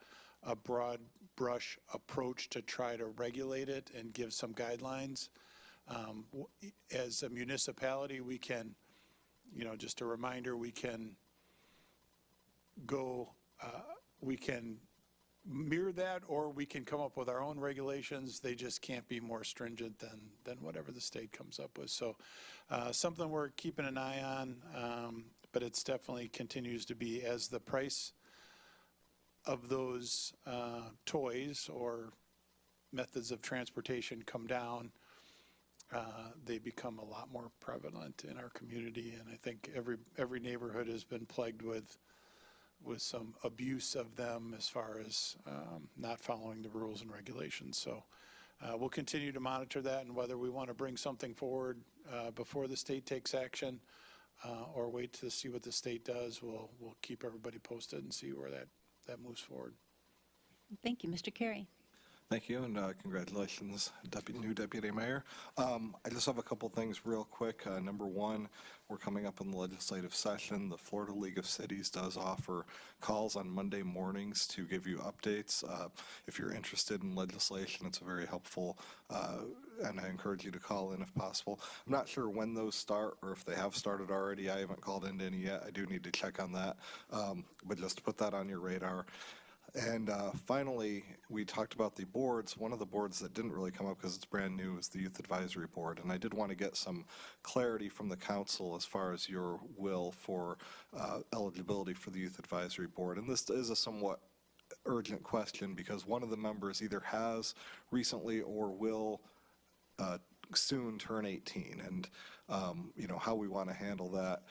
broad brush approach to try to regulate it and give some guidelines. As a municipality, we can, just a reminder, we can go, we can mirror that, or we can come up with our own regulations. They just can't be more stringent than whatever the state comes up with. So something we're keeping an eye on, but it's definitely continues to be, as the price of those toys or methods of transportation come down, they become a lot more prevalent in our community. And I think every neighborhood has been plagued with some abuse of them as far as not following the rules and regulations. So we'll continue to monitor that, and whether we want to bring something forward before the state takes action or wait to see what the state does, we'll keep everybody posted and see where that moves forward. Thank you. Mr. Carey. Thank you, and congratulations, new Deputy Mayor. I just have a couple things real quick. Number one, we're coming up in the legislative session. The Florida League of Cities does offer calls on Monday mornings to give you updates. If you're interested in legislation, it's very helpful, and I encourage you to call in if possible. I'm not sure when those start or if they have started already. I haven't called into any yet. I do need to check on that, but just to put that on your radar. And finally, we talked about the boards. One of the boards that didn't really come up because it's brand new is the Youth Advisory Board. And I did want to get some clarity from the council as far as your will for eligibility for the Youth Advisory Board. And this is a somewhat urgent question because one of the members either has recently or will soon turn 18. And, how we want to handle that.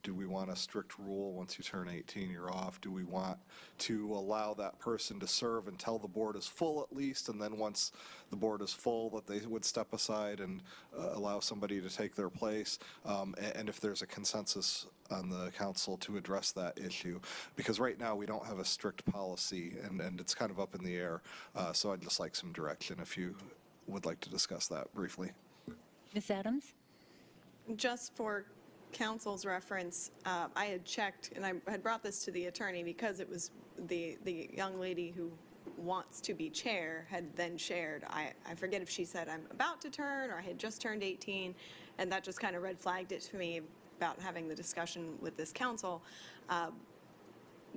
Do we want a strict rule once you turn 18, you're off? Do we want to allow that person to serve until the board is full at least, and then once the board is full that they would step aside and allow somebody to take their place? And if there's a consensus on the council to address that issue, because right now we don't have a strict policy and it's kind of up in the air. So I'd just like some direction if you would like to discuss that briefly. Ms. Adams? Just for council's reference, I had checked, and I had brought this to the attorney because it was the young lady who wants to be chair had then shared. I forget if she said I'm about to turn or I had just turned 18, and that just kind of red flagged it to me about having the discussion with this council.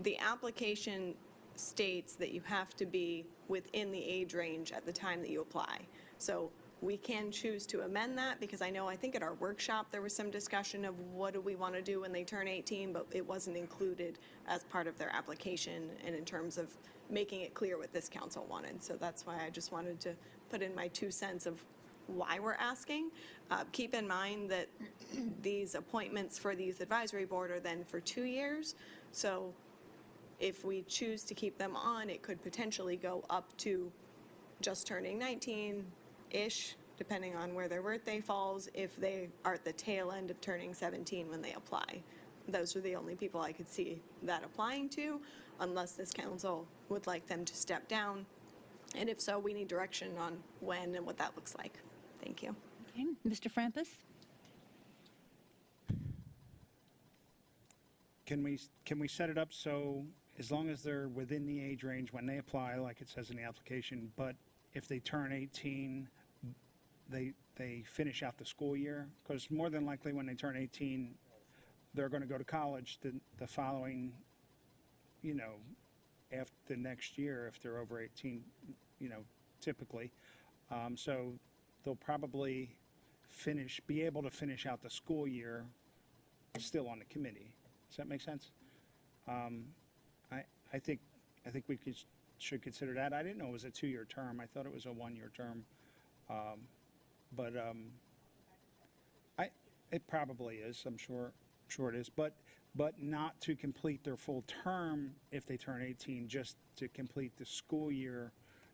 The application states that you have to be within the age range at the time that you apply. So we can choose to amend that, because I think at our workshop there was some discussion of what do we want to do when they turn 18, but it wasn't included as part of their application and in terms of making it clear what this council wanted. So that's why I just wanted to put in my 2 cents of why we're asking. Keep in mind that these appointments for the Youth Advisory Board are then for 2 years. So if we choose to keep them on, it could potentially go up to just turning 19-ish, depending on where their birthday falls, if they are at the tail end of turning 17 when they apply. Those are the only people I could see that applying to, unless this council would like them to step down. And if so, we need direction on when and what that looks like. Thank you. Okay, Mr. Frampus? Can we set it up so as long as they're within the age range when they apply, like it says in the application, but if they turn 18, they finish out the school year? Because more than likely when they turn 18, they're going to go to college the following, after the next year if they're over 18, typically. So they'll probably be able to finish out the school year still on the committee. Does that make sense? I think we should consider that. I didn't know it was a 2-year term. I thought it was a 1-year term. But it probably is. I'm sure it is. But not to complete their full term if they turn 18, just to complete the school year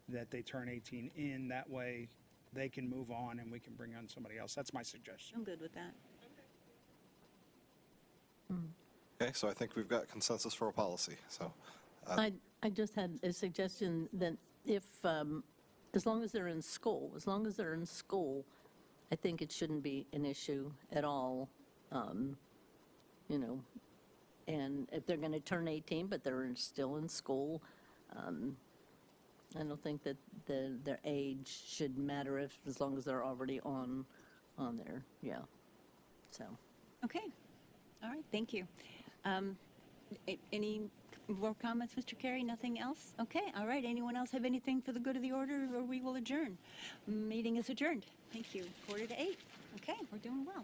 that they turn 18 in. That way they can move on and we can bring on somebody else. That's my suggestion. I'm good with that. Okay, so I think we've got consensus for a policy, so. I just had a suggestion that if, as long as they're in school, I think it shouldn't be an issue at all, and if they're going to turn 18, but they're still in school, I don't think that their age should matter as long as they're already on there, yeah, so. Okay. All right, thank you. Any more comments, Mr. Carey? Nothing else? Okay, all right. Anyone else have anything for the good of the order, or we will adjourn? Meeting is adjourned. Thank you. 7:45. Okay, we're doing well.